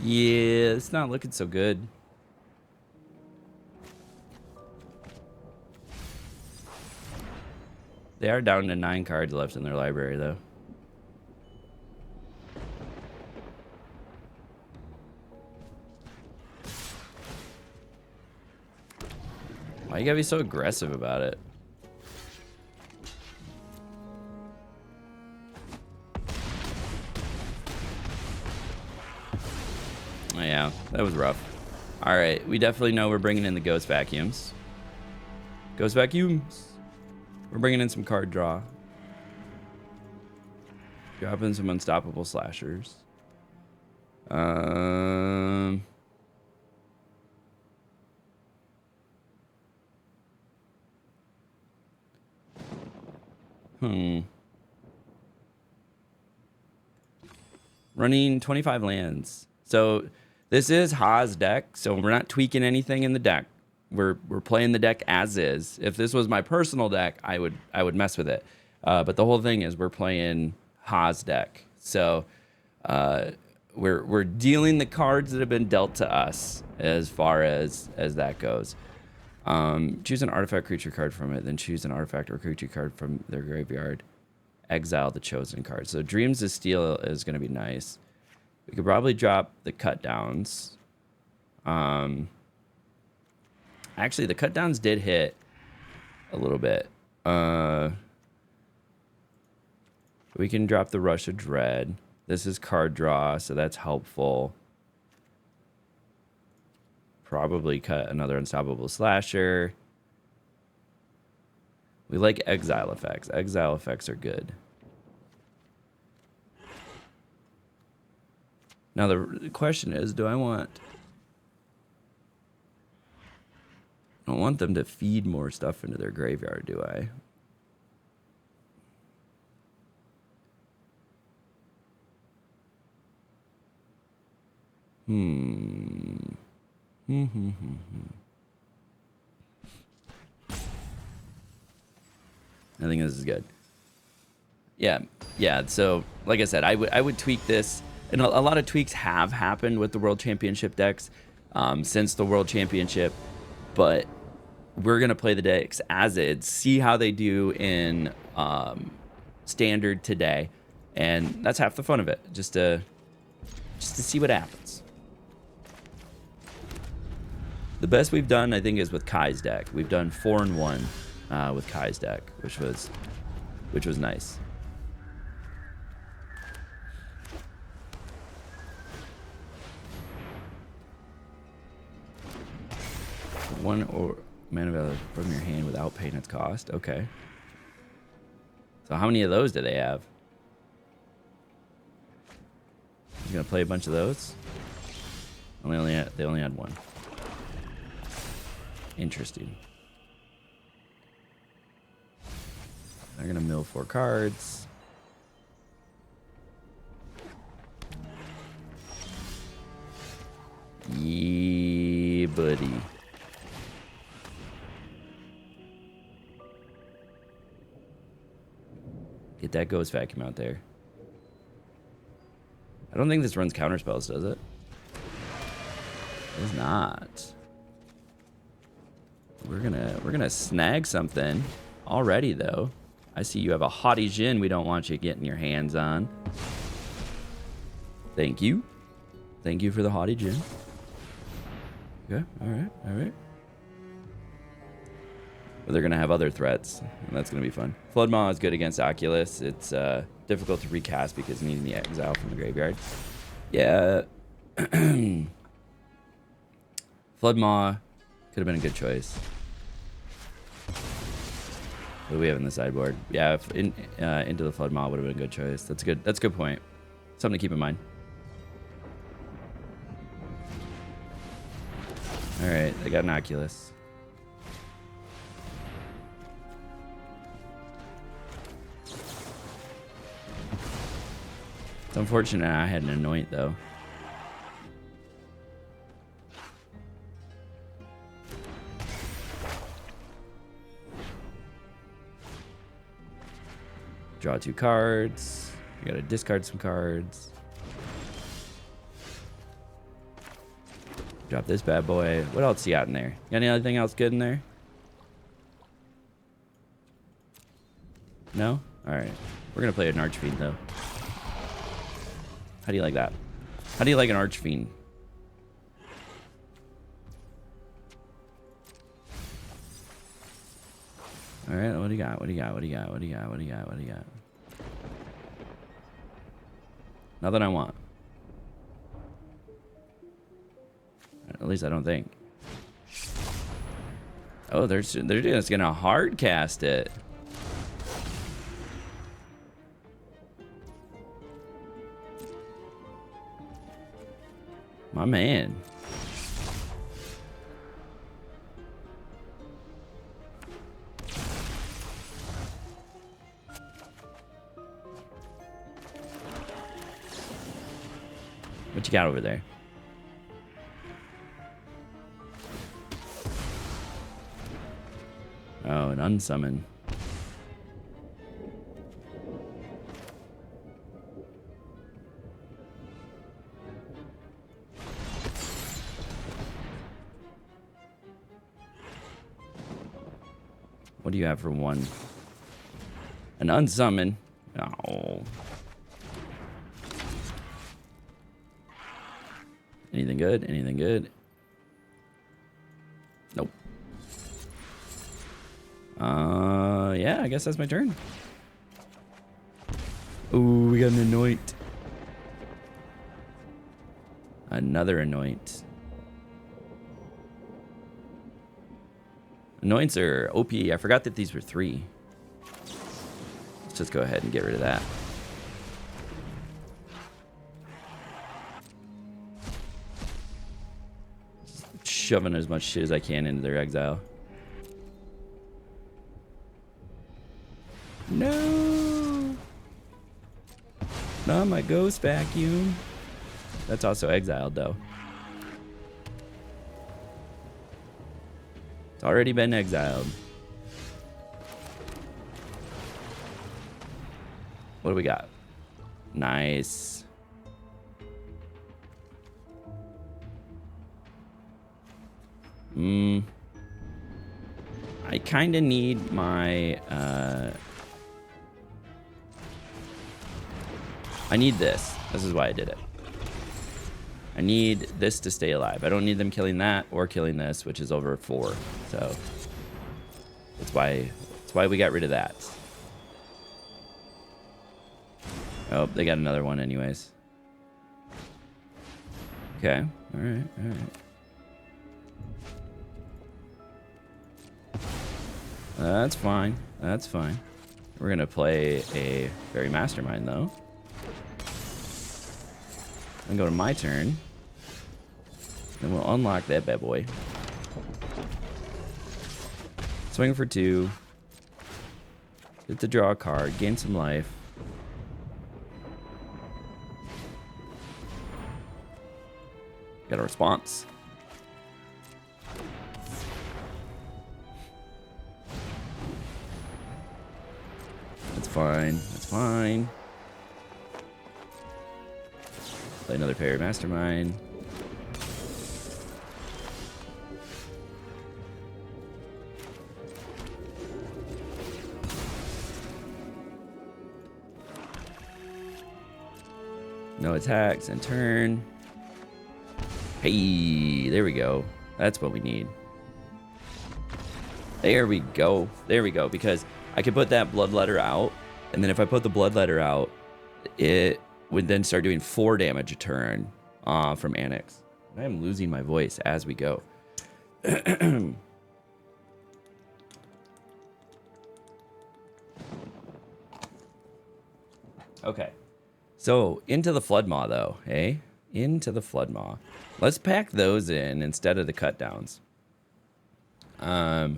Speaker 1: Yeah, it's not looking so good. They are down to 9 cards left in their library, though. Why you gotta be so aggressive about it? Oh, yeah, that was rough. All right, we definitely know we're bringing in the Ghost Vacuums. Ghost Vacuums. We're bringing in some card draw. Dropping some Unstoppable Slashers. Running 25 lands. So this is Ha's deck, so we're not tweaking anything in the deck. We're playing the deck as is. If this was my personal deck, I would mess with it. But the whole thing is we're playing Ha's deck. So we're dealing the cards that have been dealt to us as far as that goes. Choose an artifact creature card from it, then choose an artifact or creature card from their graveyard. Exile the chosen card. So Dreams of Steel is going to be nice. We could probably drop the cut downs. Actually, the cut downs did hit a little bit. We can drop the Rush of Dread. This is card draw, so that's helpful. Probably cut another Unstoppable Slasher. We like exile effects. Exile effects are good. Now the question is, do I don't want them to feed more stuff into their graveyard, do I? I think this is good. Yeah. So, like I said, I would tweak this, and a lot of tweaks have happened with the World Championship decks since the World Championship, but we're gonna play the decks as is, see how they do in Standard today, and that's half the fun of it. Just to see what happens. The best we've done, I think, is with Kai's deck. We've done 4-1 with Kai's deck, which was nice. One or mana value from your hand without paying its cost. Okay. So how many of those do they have? He's gonna play a bunch of those. They only had one. Interesting. They're gonna mill 4 cards. Yeah, buddy. Get that ghost vacuum out there. I don't think this runs counterspells, does it? It does not. We're gonna snag something already though. I see you have a haughty Jin we don't want you getting your hands on. Thank you. Thank you for the haughty Jin. Okay, alright, alright. But they're gonna have other threats, and that's gonna be fun. Floodmaw is good against Oculus. It's difficult to recast because needing the exile from the graveyard. Yeah. Floodmaw could have been a good choice. What do we have in the sideboard? Yeah, into the Floodmaw would have been a good choice. That's good. That's a good point. Something to keep in mind. All right, they got an Oculus. It's unfortunate I had an Anoint though. Draw 2 cards. We gotta discard some cards. Drop this bad boy. What else you got in there? Got anything else good in there? No? Alright. We're gonna play an Archfiend though. How do you like that? How do you like an Archfiend? Alright, what do you got? What do you got? What do you got? What do you got? What do you got? What do you got? Nothing I want. At least I don't think. Oh, they're just gonna hard cast it. My man. What you got over there? Oh, an unsummon. What do you have for 1? An unsummon. Oh. Anything good? Anything good? Nope. Yeah, I guess that's my turn. Ooh, we got an Anoint. Another Anoint. Anoints are OP. I forgot that these were 3. Let's just go ahead and get rid of that. Just shoving as much shit as I can into their exile. No! Not my ghost vacuum. That's also exiled, though. It's already been exiled. What do we got? Nice. I kind of need my... I need this. This is why I did it. I need this to stay alive. I don't need them killing that or killing this, which is over 4. So that's why we got rid of that. Oh, they got another one anyways. Okay. All right. All right. That's fine. That's fine. We're gonna play a Fairy Mastermind though. And go to my turn. Then we'll unlock that bad boy. Swing for 2. Get to draw a card, gain some life. Got a response. That's fine. That's fine. Play another Fairy Mastermind. No attacks and turn. Hey, there we go. That's what we need. There we go. There we go. Because I could put that Bloodletter out, and then if I put the Bloodletter out, it would then start doing 4 damage a turn from Annex. I am losing my voice as we go. Okay. So, into the Floodmaw, though, eh? Into the Floodmaw. Let's pack those in instead of the cut downs. I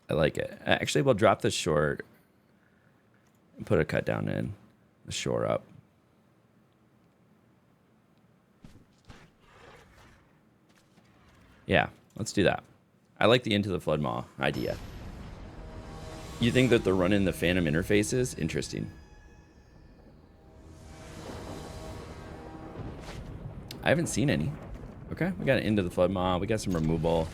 Speaker 1: like it. Actually, we'll drop the short and put a cut down in. The shore up. Yeah, let's do that. I like the Into the Floodmaw idea. You think that they're running the Phantom interfaces? Interesting. I haven't seen any. Okay, we got an Into the Floodmaw. We got some removal.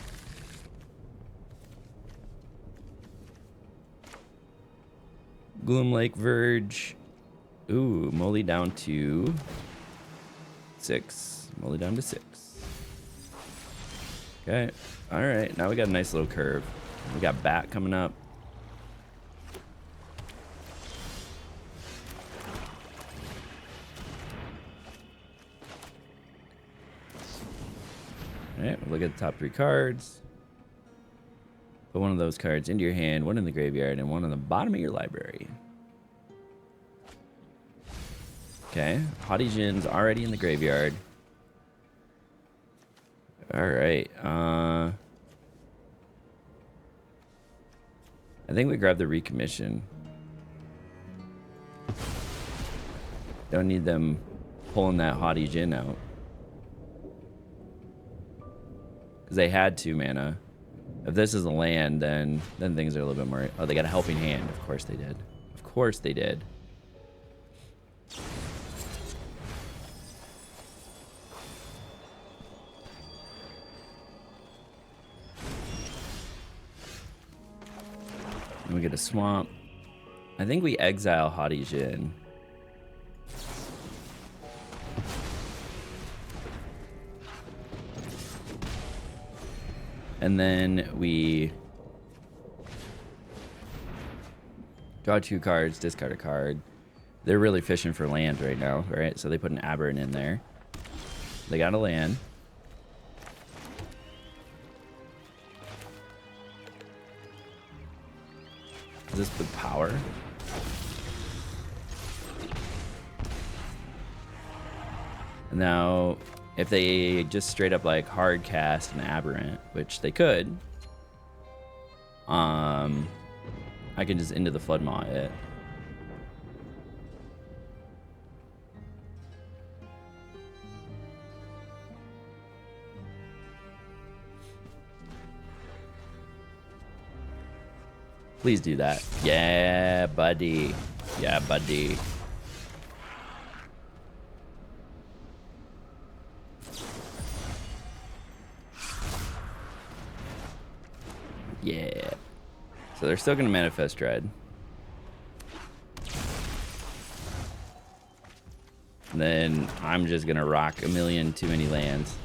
Speaker 1: Gloom Lake Verge. Ooh, Molly down to 6. Molly down to 6. Okay. All right. Now we got a nice little curve. We got Bat coming up. All right. We'll look at the top 3 cards. Put one of those cards into your hand, one in the graveyard, and one on the bottom of your library. Okay. Haughty Djinn's already in the graveyard. All right. I think we grab the recommission. Don't need them pulling that Haughty Djinn out. Because they had 2 mana. If this is a land, then things are a little bit more... Oh, they got a Helping Hand. Of course they did. Of course they did. And we get a Swamp. I think we exile Haughty Djinn. And then we draw 2 cards, discard a card. They're really fishing for land right now, right? So they put an Aberrant in there. They got a land. Is this with power? Now, if they just straight up like hard cast an Aberrant, which they could, I can just Into the Floodmaw it. Please do that. Yeah, buddy. Yeah, buddy. Yeah. So they're still going to Manifest Dread. And then I'm just going to rock a million too many lands.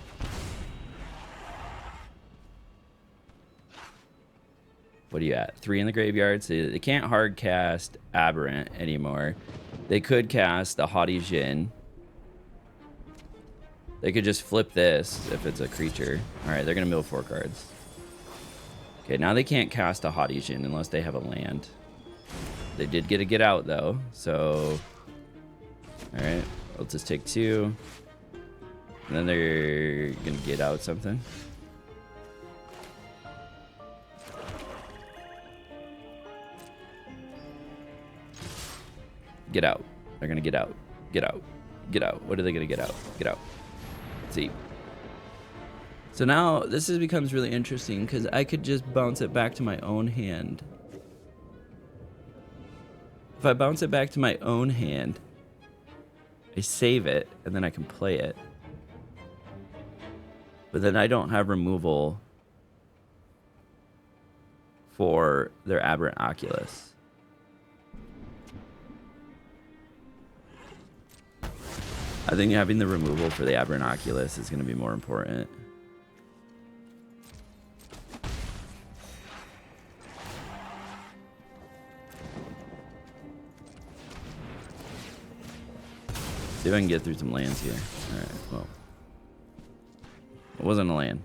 Speaker 1: What are you at? 3 in the graveyard. So they can't hard cast Aberrant anymore. They could cast the Haughty Djinn. They could just flip this if it's a creature. All right, they're going to mill 4 cards. Okay, now they can't cast a Hadijin unless they have a land. They did get out though, so all right, let's just take 2. And then they're gonna get out something. Get out. They're gonna get out. Get out. Get out. What are they gonna get out? Get out. Let's see. So now this becomes really interesting because I could just bounce it back to my own hand. If I bounce it back to my own hand, I save it and then I can play it. But then I don't have removal for their Aberrant Oculus. I think having the removal for the Aberrant Oculus is going to be more important. See if I can get through some lands here. Alright, well. It wasn't a land.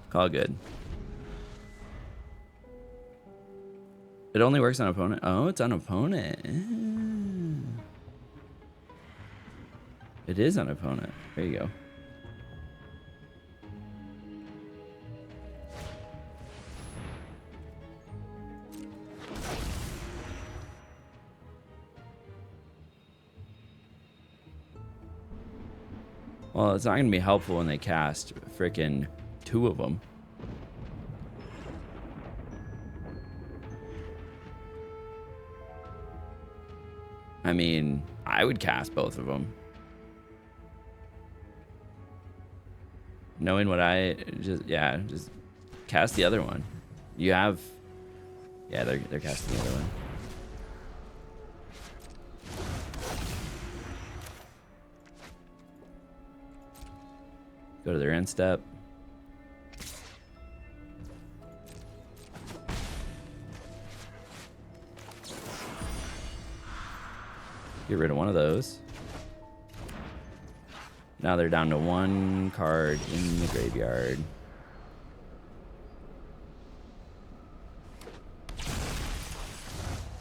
Speaker 1: Call good. It only works on opponent. Oh, it's on opponent. It is on opponent. There you go. Well, it's not going to be helpful when they cast frickin' 2 of them. I mean, I would cast both of them. Knowing what I just cast the other one. You have, yeah, they're casting the other one. Go to their end step. Get rid of one of those. Now they're down to 1 card in the graveyard.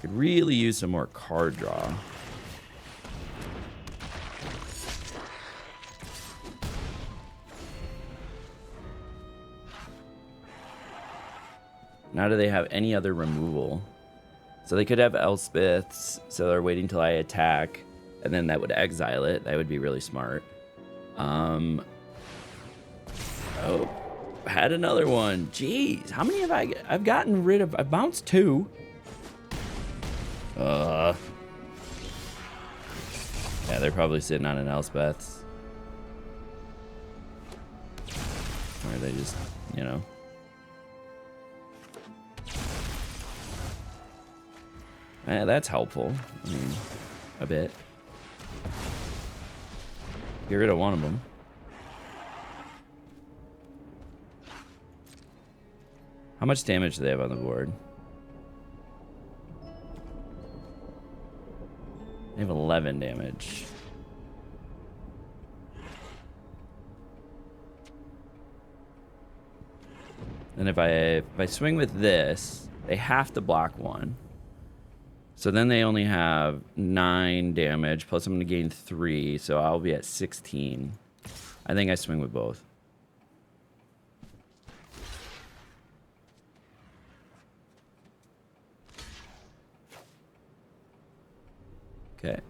Speaker 1: Could really use some more card draw. Now do they have any other removal? So they could have Elspeths, so they're waiting till I attack, and then that would exile it. That would be really smart. Oh, had another one. Jeez, how many have I've gotten rid of? I bounced 2. Yeah, they're probably sitting on an Elspeth's. Or they just, you know. That's helpful. I mean, a bit. Get rid of one of them. How much damage do they have on the board? They have 11 damage. And if I swing with this, they have to block 1. So then they only have 9 damage, plus I'm going to gain 3, so I'll be at 16. I think I swing with both. Okay.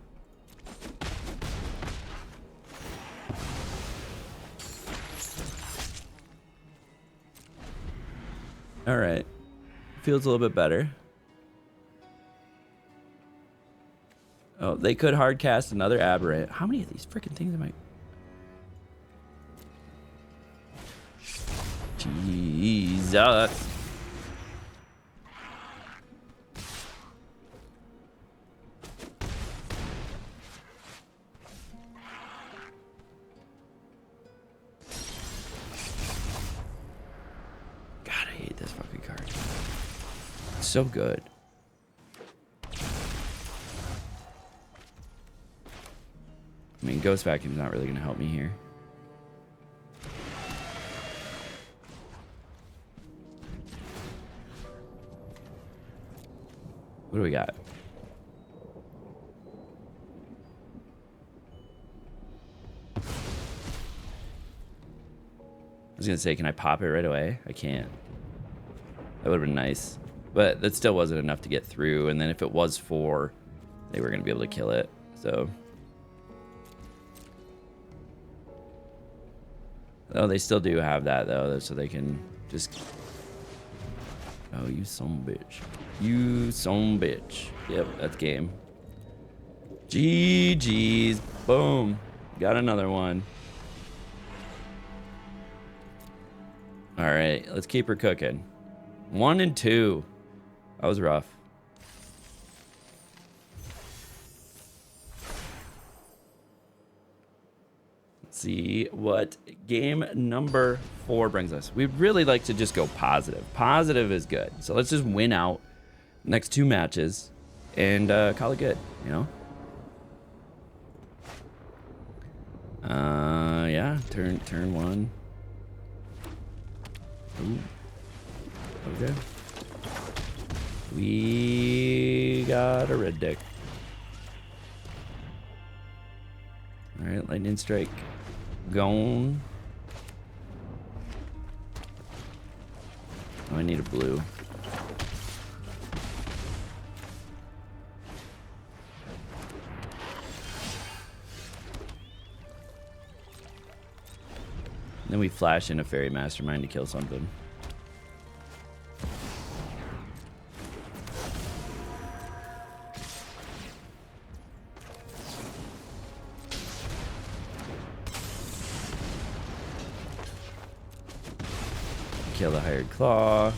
Speaker 1: All right. Feels a little bit better. Oh, they could hard cast another Aberrant. How many of these freaking things am I? Jesus. God, I hate this fucking card. It's so good. I mean, Ghost Vacuum's not really going to help me here. What do we got? I was going to say, can I pop it right away? I can't. That would have been nice. But that still wasn't enough to get through. And then if it was 4, they were going to be able to kill it. So... Oh, they still do have that, though, so they can just... Oh, you son bitch. You son bitch. Yep, that's game. GG's. Boom. Got another one. All right, let's keep her cooking. 1 and 2. That was rough. See what game number 4 brings us. We'd really like to just go positive. Positive is good. So let's just win out next 2 matches and call it good, you know? Yeah, turn 1. Ooh. Okay. We got a red deck. All right, lightning strike. Gone. Oh, I need a blue. Then we flash in a fairy mastermind to kill something. Kill the hired claw.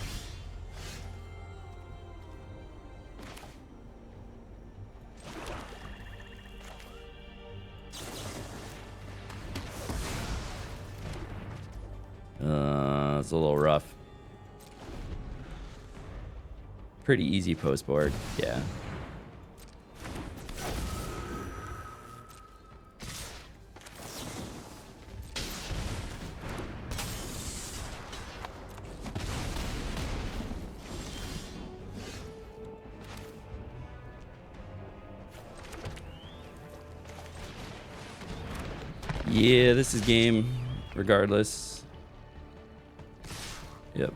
Speaker 1: It's a little rough. Pretty easy post board, yeah. Yeah, this is game, regardless. Yep.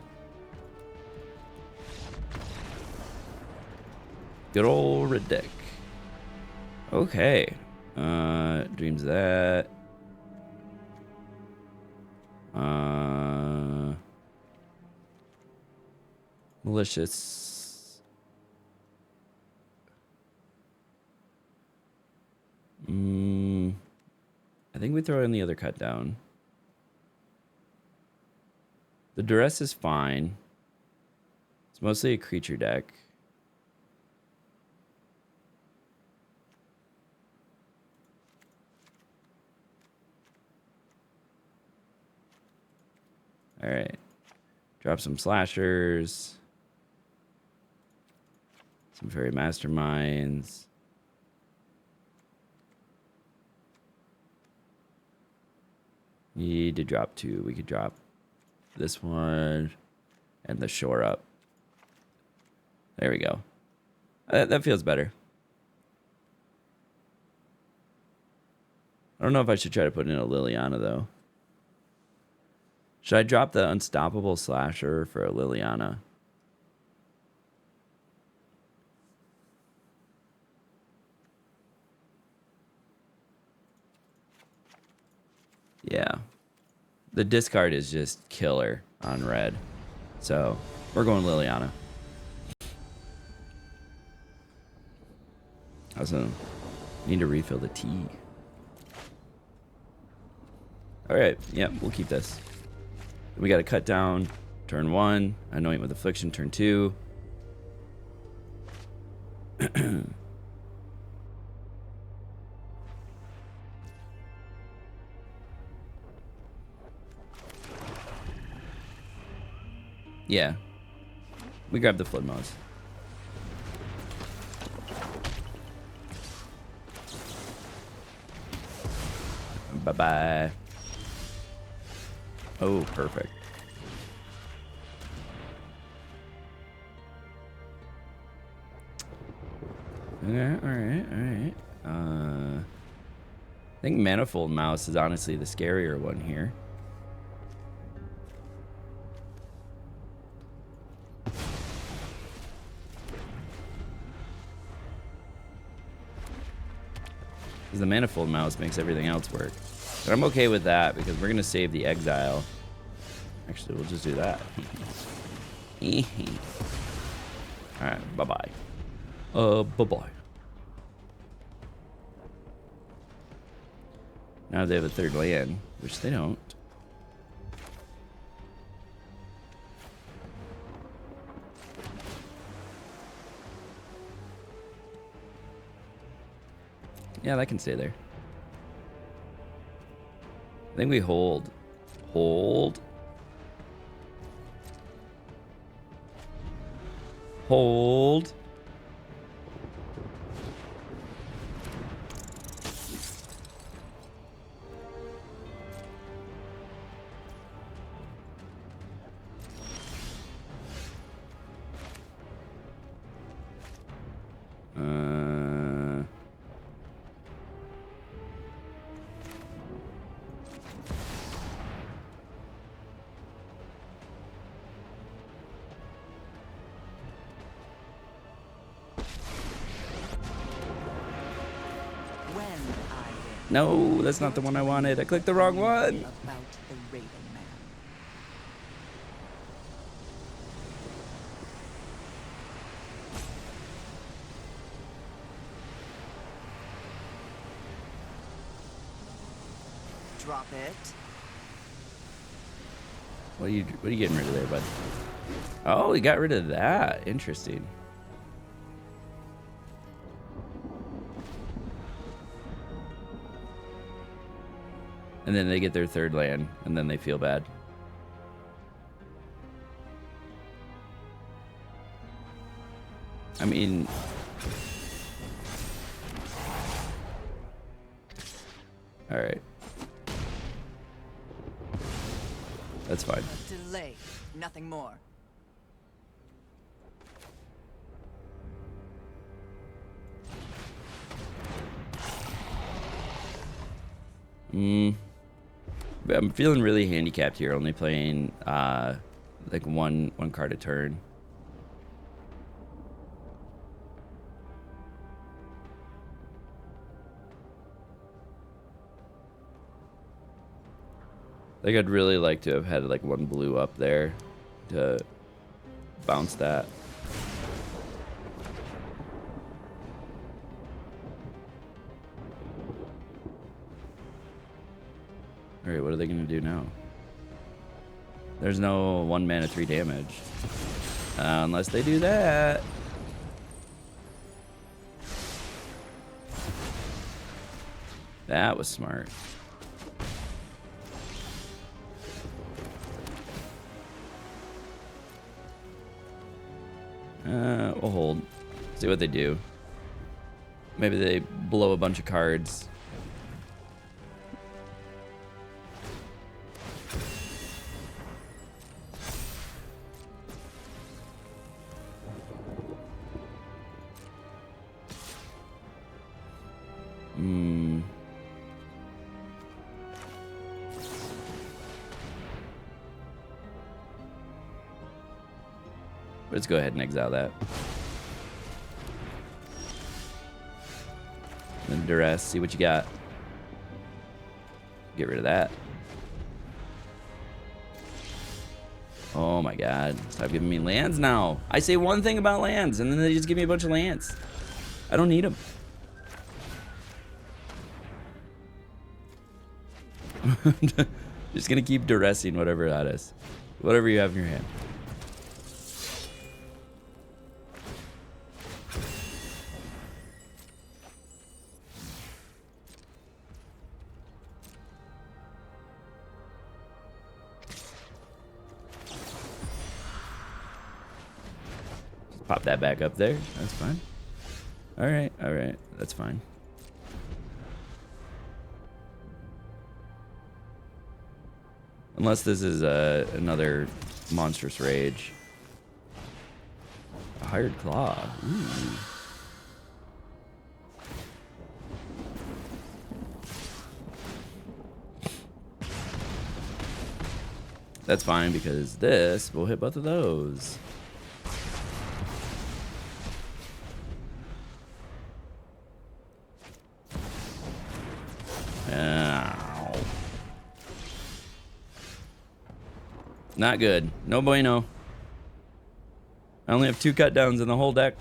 Speaker 1: Good old red deck. Okay. Dreams of that. Malicious. I think we throw in the other cut down. The duress is fine. It's mostly a creature deck. All right. Drop some slashers. Some fairy masterminds. Need to drop 2. We could drop this one and the shore up. There we go. That feels better. I don't know if I should try to put in a Liliana, though. Should I drop the Unstoppable Slasher for a Liliana? Yeah. The discard is just killer on red. So, we're going Liliana. Also, need to refill the tea. Alright, yeah, we'll keep this. We got to cut down turn 1. Anoint with Affliction turn 2. Yeah. We grab the Flood Moss. Bye-bye. Oh, perfect. Alright. I think Manifold Mouse is honestly the scarier one here. Because the Manifold Mouse makes everything else work. But I'm okay with that because we're going to save the Exile. Actually, we'll just do that. Alright, bye-bye. Bye-bye. Now they have a third land, which they don't. Yeah, that can stay there. I think we hold. Hold. Hold. No, that's not the one I wanted. I clicked the wrong one.
Speaker 2: About the Raven Man. Drop it.
Speaker 1: What are you getting rid of there, bud? Oh, he got rid of that. Interesting. And then they get their third land, and then they feel bad. I mean... Alright. That's fine.
Speaker 2: A delay, nothing more.
Speaker 1: I'm feeling really handicapped here, only playing like one card a turn. Like I'd really like to have had like one blue up there to bounce that. Alright, what are they gonna do now? There's no 1 mana 3 damage. Unless they do that. That was smart. We'll hold. See what they do. Maybe they blow a bunch of cards. Let's go ahead and exile that. Then duress, see what you got. Get rid of that. Oh my god, stop giving me lands now. I say one thing about lands and then they just give me a bunch of lands. I don't need them. Just gonna keep duressing whatever that is. Whatever you have in your hand. Pop that back up there. That's fine. All right, that's fine. Unless this is another monstrous rage. A hired claw. Ooh. That's fine because this will hit both of those. Ow. Not good. No bueno. I only have 2 cut downs in the whole deck.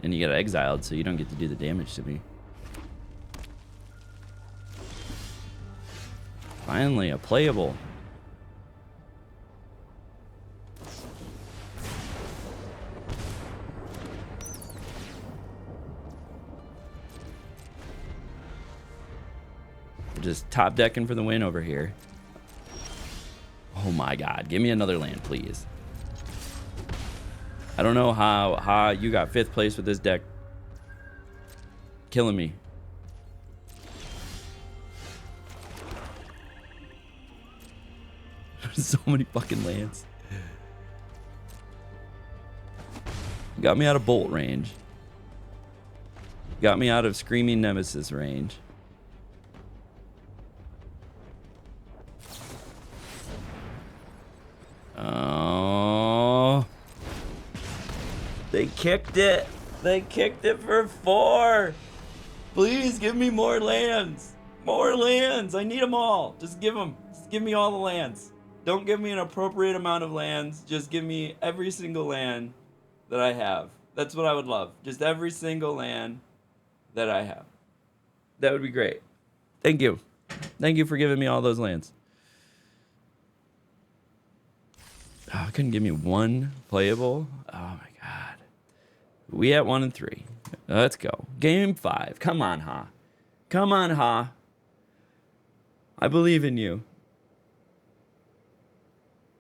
Speaker 1: And you get exiled, so you don't get to do the damage to me. Finally, a playable. We're just top decking for the win over here. Oh my god, give me another land, please. I don't know how you got 5th place with this deck. Killing me. So many fucking lands. Got me out of bolt range. Got me out of screaming nemesis range. Oh. They kicked it. They kicked it for 4. Please give me more lands. More lands. I need them all. Just give them. Just give me all the lands. Don't give me an appropriate amount of lands. Just give me every single land that I have. That's what I would love. Just every single land that I have. That would be great. Thank you. Thank you for giving me all those lands. Oh, couldn't give me one playable. Oh my god. We at 1 and 3. Let's go. Game 5. Come on, Ha. Come on, Ha. I believe in you.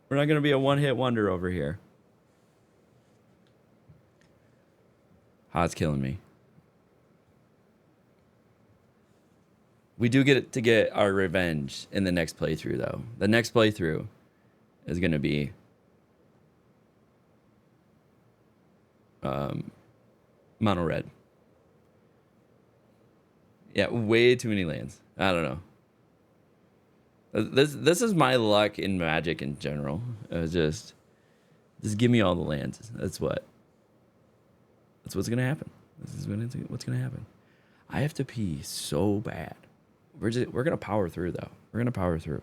Speaker 1: We're not going to be a one-hit wonder over here. Ha's killing me. We do get to get our revenge in the next playthrough, though. The next playthrough is going to be mono red. Yeah, way too many lands. I don't know. This is my luck in Magic in general. Just give me all the lands. That's what's gonna happen. This is what's gonna happen. I have to pee so bad. We're gonna power through though. We're gonna power through.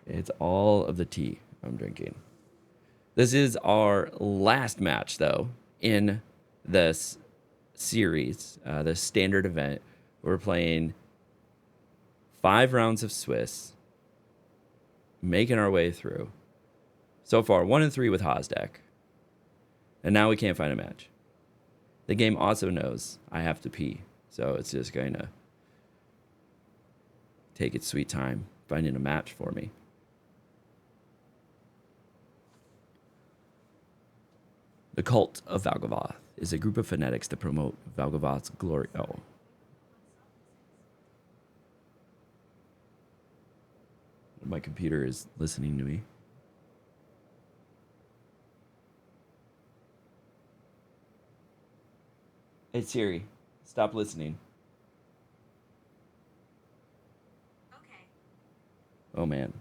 Speaker 1: It's all of the tea I'm drinking. This is our last match though in this series, the standard event. We're playing 5 rounds of Swiss, making our way through. So far, 1 and 3 with Ha's deck. And now we can't find a match. The game also knows I have to pee, so it's just going to take its sweet time finding a match for me. The Cult of Valgavoth is a group of fanatics that promote Valgavoth's glory. Oh. My computer is listening to me. Hey Siri, stop listening.
Speaker 2: Okay.
Speaker 1: Oh man.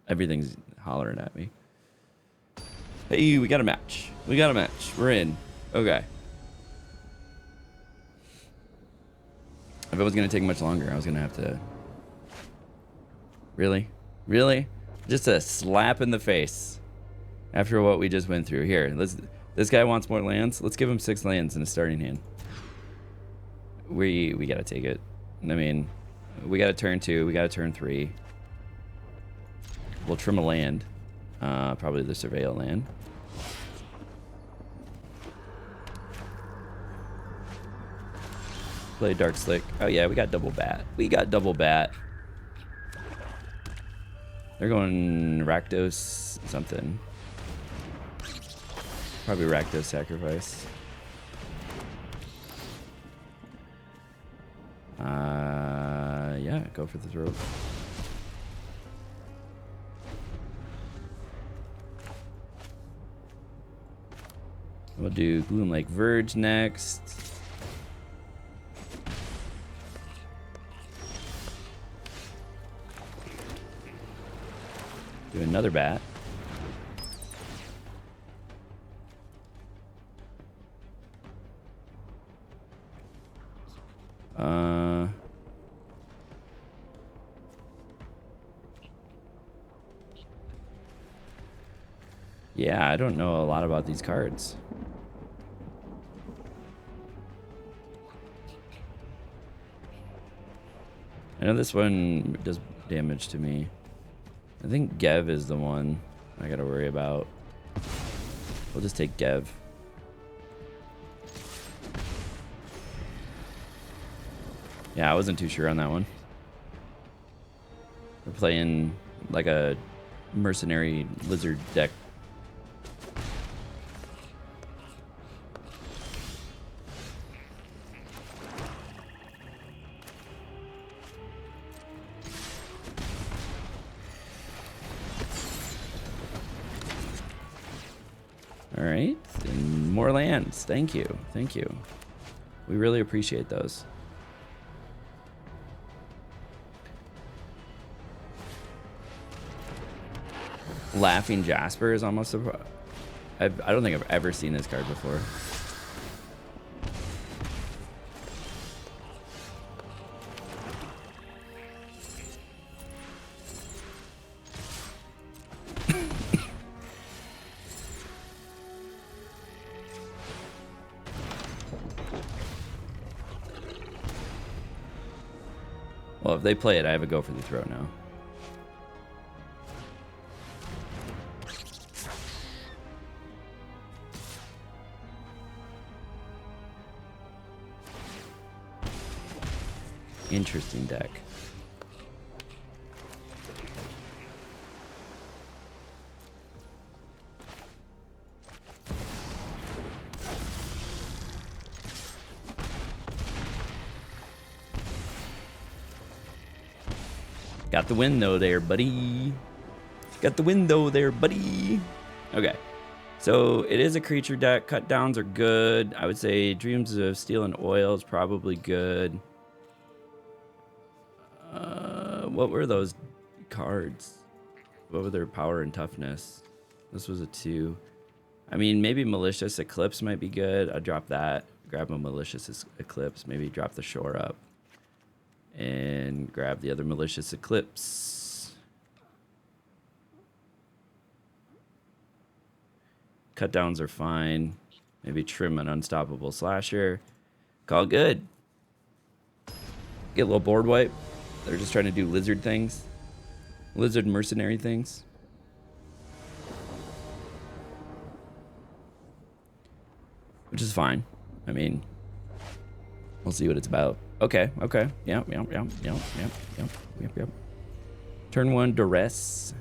Speaker 1: Everything's hollering at me. Hey, we got a match. We got a match. We're in. Okay. If it was going to take much longer, I was going to have to... Really? Really? Just a slap in the face after what we just went through. Here, this guy wants more lands. Let's give him 6 lands in a starting hand. We got to take it. I mean, we got to turn 2. We got to turn 3. We'll trim a land. Probably the Surveil land. Play Dark Slick. Oh yeah, we got double bat. We got double bat. They're going Rakdos something. Probably Rakdos Sacrifice. Yeah, go for the throat. We'll do Gloom Lake Verge next. Do another bat. Yeah, I don't know a lot about these cards. I know this one does damage to me. I think Gev is the one I gotta worry about. We'll just take Gev. Yeah, I wasn't too sure on that one. We're playing like a mercenary lizard deck. All right, and more lands. Thank you. Thank you. We really appreciate those. Laughing Jasper is almost a... I don't think I've ever seen this card before. Well, if they play it, I have a go for the throw now. Interesting deck. Got the win though there, buddy. Got the win though there, buddy. Okay. So it is a creature deck. Cut downs are good. I would say Dreams of Steel and Oil is probably good. What were those cards? What were their power and toughness? This was a 2. I mean, maybe Malicious Eclipse might be good. I'd drop that. Grab a Malicious Eclipse. Maybe drop the Shore up. And grab the other Malicious Eclipse. Cut downs are fine. Maybe trim an Unstoppable Slasher. Call good. Get a little board wipe. They're just trying to do lizard things. Lizard mercenary things. Which is fine. I mean, we'll see what it's about. Okay, okay. Yep. Turn 1, Duress.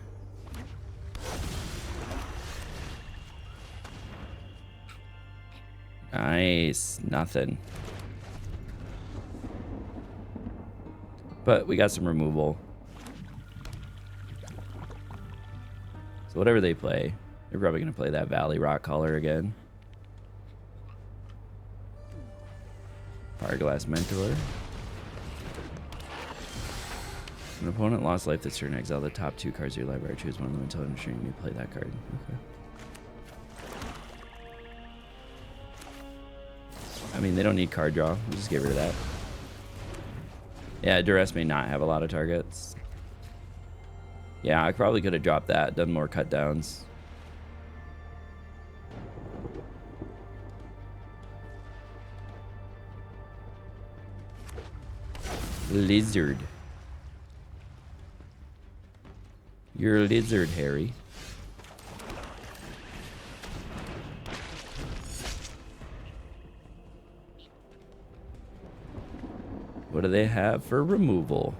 Speaker 1: Nice. Nothing. But we got some removal. So whatever they play, they're probably going to play that Valley Rock Caller again. Fireglass Mentor. An opponent lost life this turn. Exile the top 2 cards of your library. Choose one of them until I'm sure you play that card. Okay. I mean, they don't need card draw. We'll just get rid of that. Yeah, Duress may not have a lot of targets. Yeah, I probably could have dropped that, done more cut downs. Lizard. You're a lizard, Harry. What do they have for removal?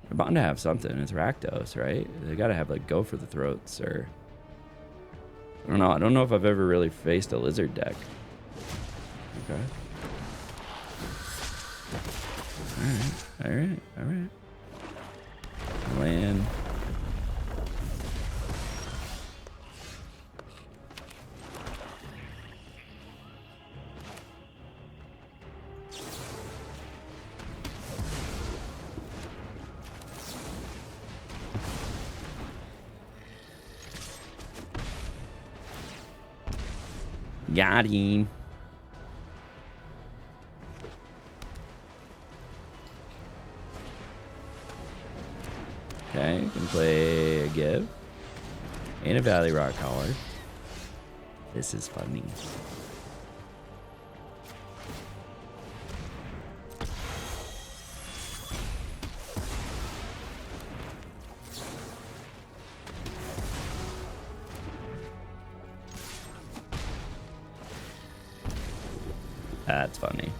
Speaker 1: They're bound to have something. It's Rakdos, right? They gotta have like Go for the Throats or... I don't know. I don't know if I've ever really faced a lizard deck. Okay. Alright. Land. Got him. Okay, can play a Give and a Valley Rock Collar. This is funny. That's funny.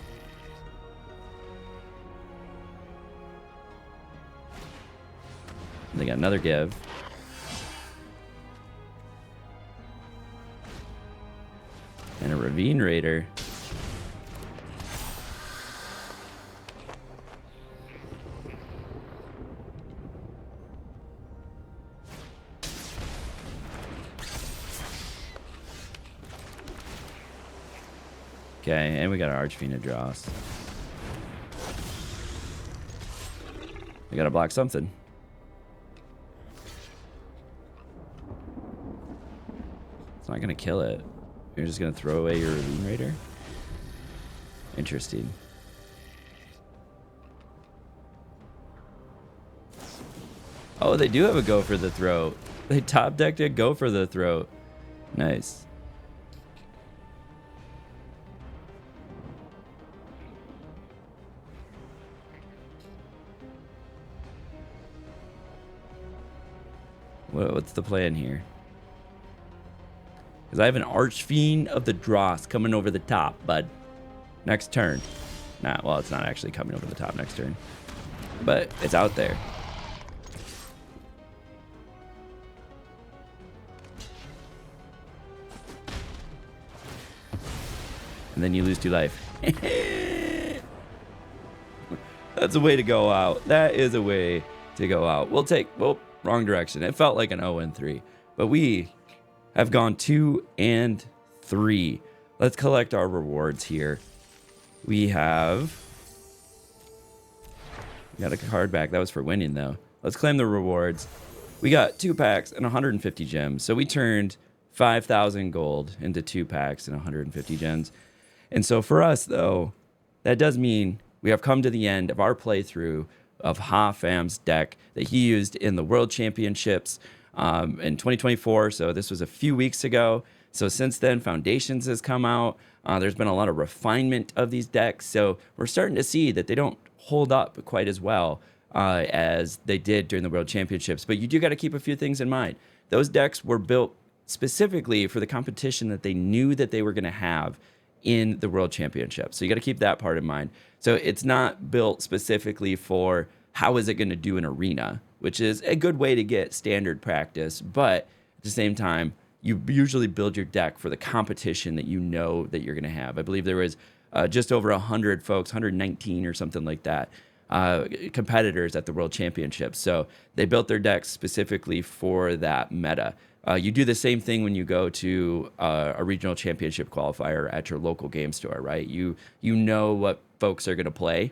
Speaker 1: They got another Give. And a Ravine Raider. Okay, and we got our Archfiend Dross. We gotta block something. It's not gonna kill it. You're just gonna throw away your Ravine Raider? Interesting. Oh, they do have a Go for the Throat. They top decked a Go for the Throat. Nice. What's the plan here? Because I have an Archfiend of the Dross coming over the top, bud. Next turn. Nah, well, it's not actually coming over the top next turn. But it's out there. And then you lose 2 life. That's a way to go out. That is a way to go out. We'll take... Well, wrong direction. It felt like an 0-3. But we have gone 2 and 3. Let's collect our rewards here. We got a card back. That was for winning, though. Let's claim the rewards. We got 2 packs and 150 gems. So we turned 5,000 gold into 2 packs and 150 gems. And so for us, though, that does mean we have come to the end of our playthrough of Ha Pham's deck that he used in the World Championships in 2024. So this was a few weeks ago. So since then, Foundations has come out. There's been a lot of refinement of these decks. So we're starting to see that they don't hold up quite as well as they did during the World Championships. But you do got to keep a few things in mind. Those decks were built specifically for the competition that they knew that they were going to have in the World Championship. So you got to keep that part in mind. So it's not built specifically for how is it going to do in Arena, which is a good way to get standard practice. But at the same time, you usually build your deck for the competition that you know that you're going to have. I believe there was just over 100 folks, 119 or something like that, competitors at the World Championships. So they built their decks specifically for that meta. You do the same thing when you go to a regional championship qualifier at your local game store, right? You know what folks are going to play,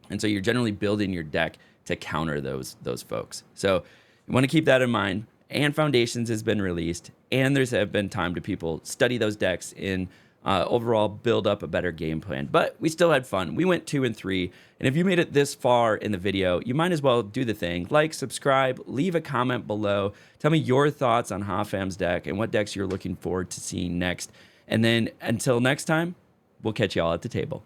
Speaker 1: and so you're generally building your deck to counter those folks. So you want to keep that in mind. And Foundations has been released, and there's have been time to people study those decks and overall build up a better game plan. But we still had fun. We went 2 and 3, and if you made it this far in the video, you might as well do the thing. Like, subscribe, leave a comment below. Tell me your thoughts on Ha Pham's deck and what decks you're looking forward to seeing next. And then until next time, we'll catch you all at the table.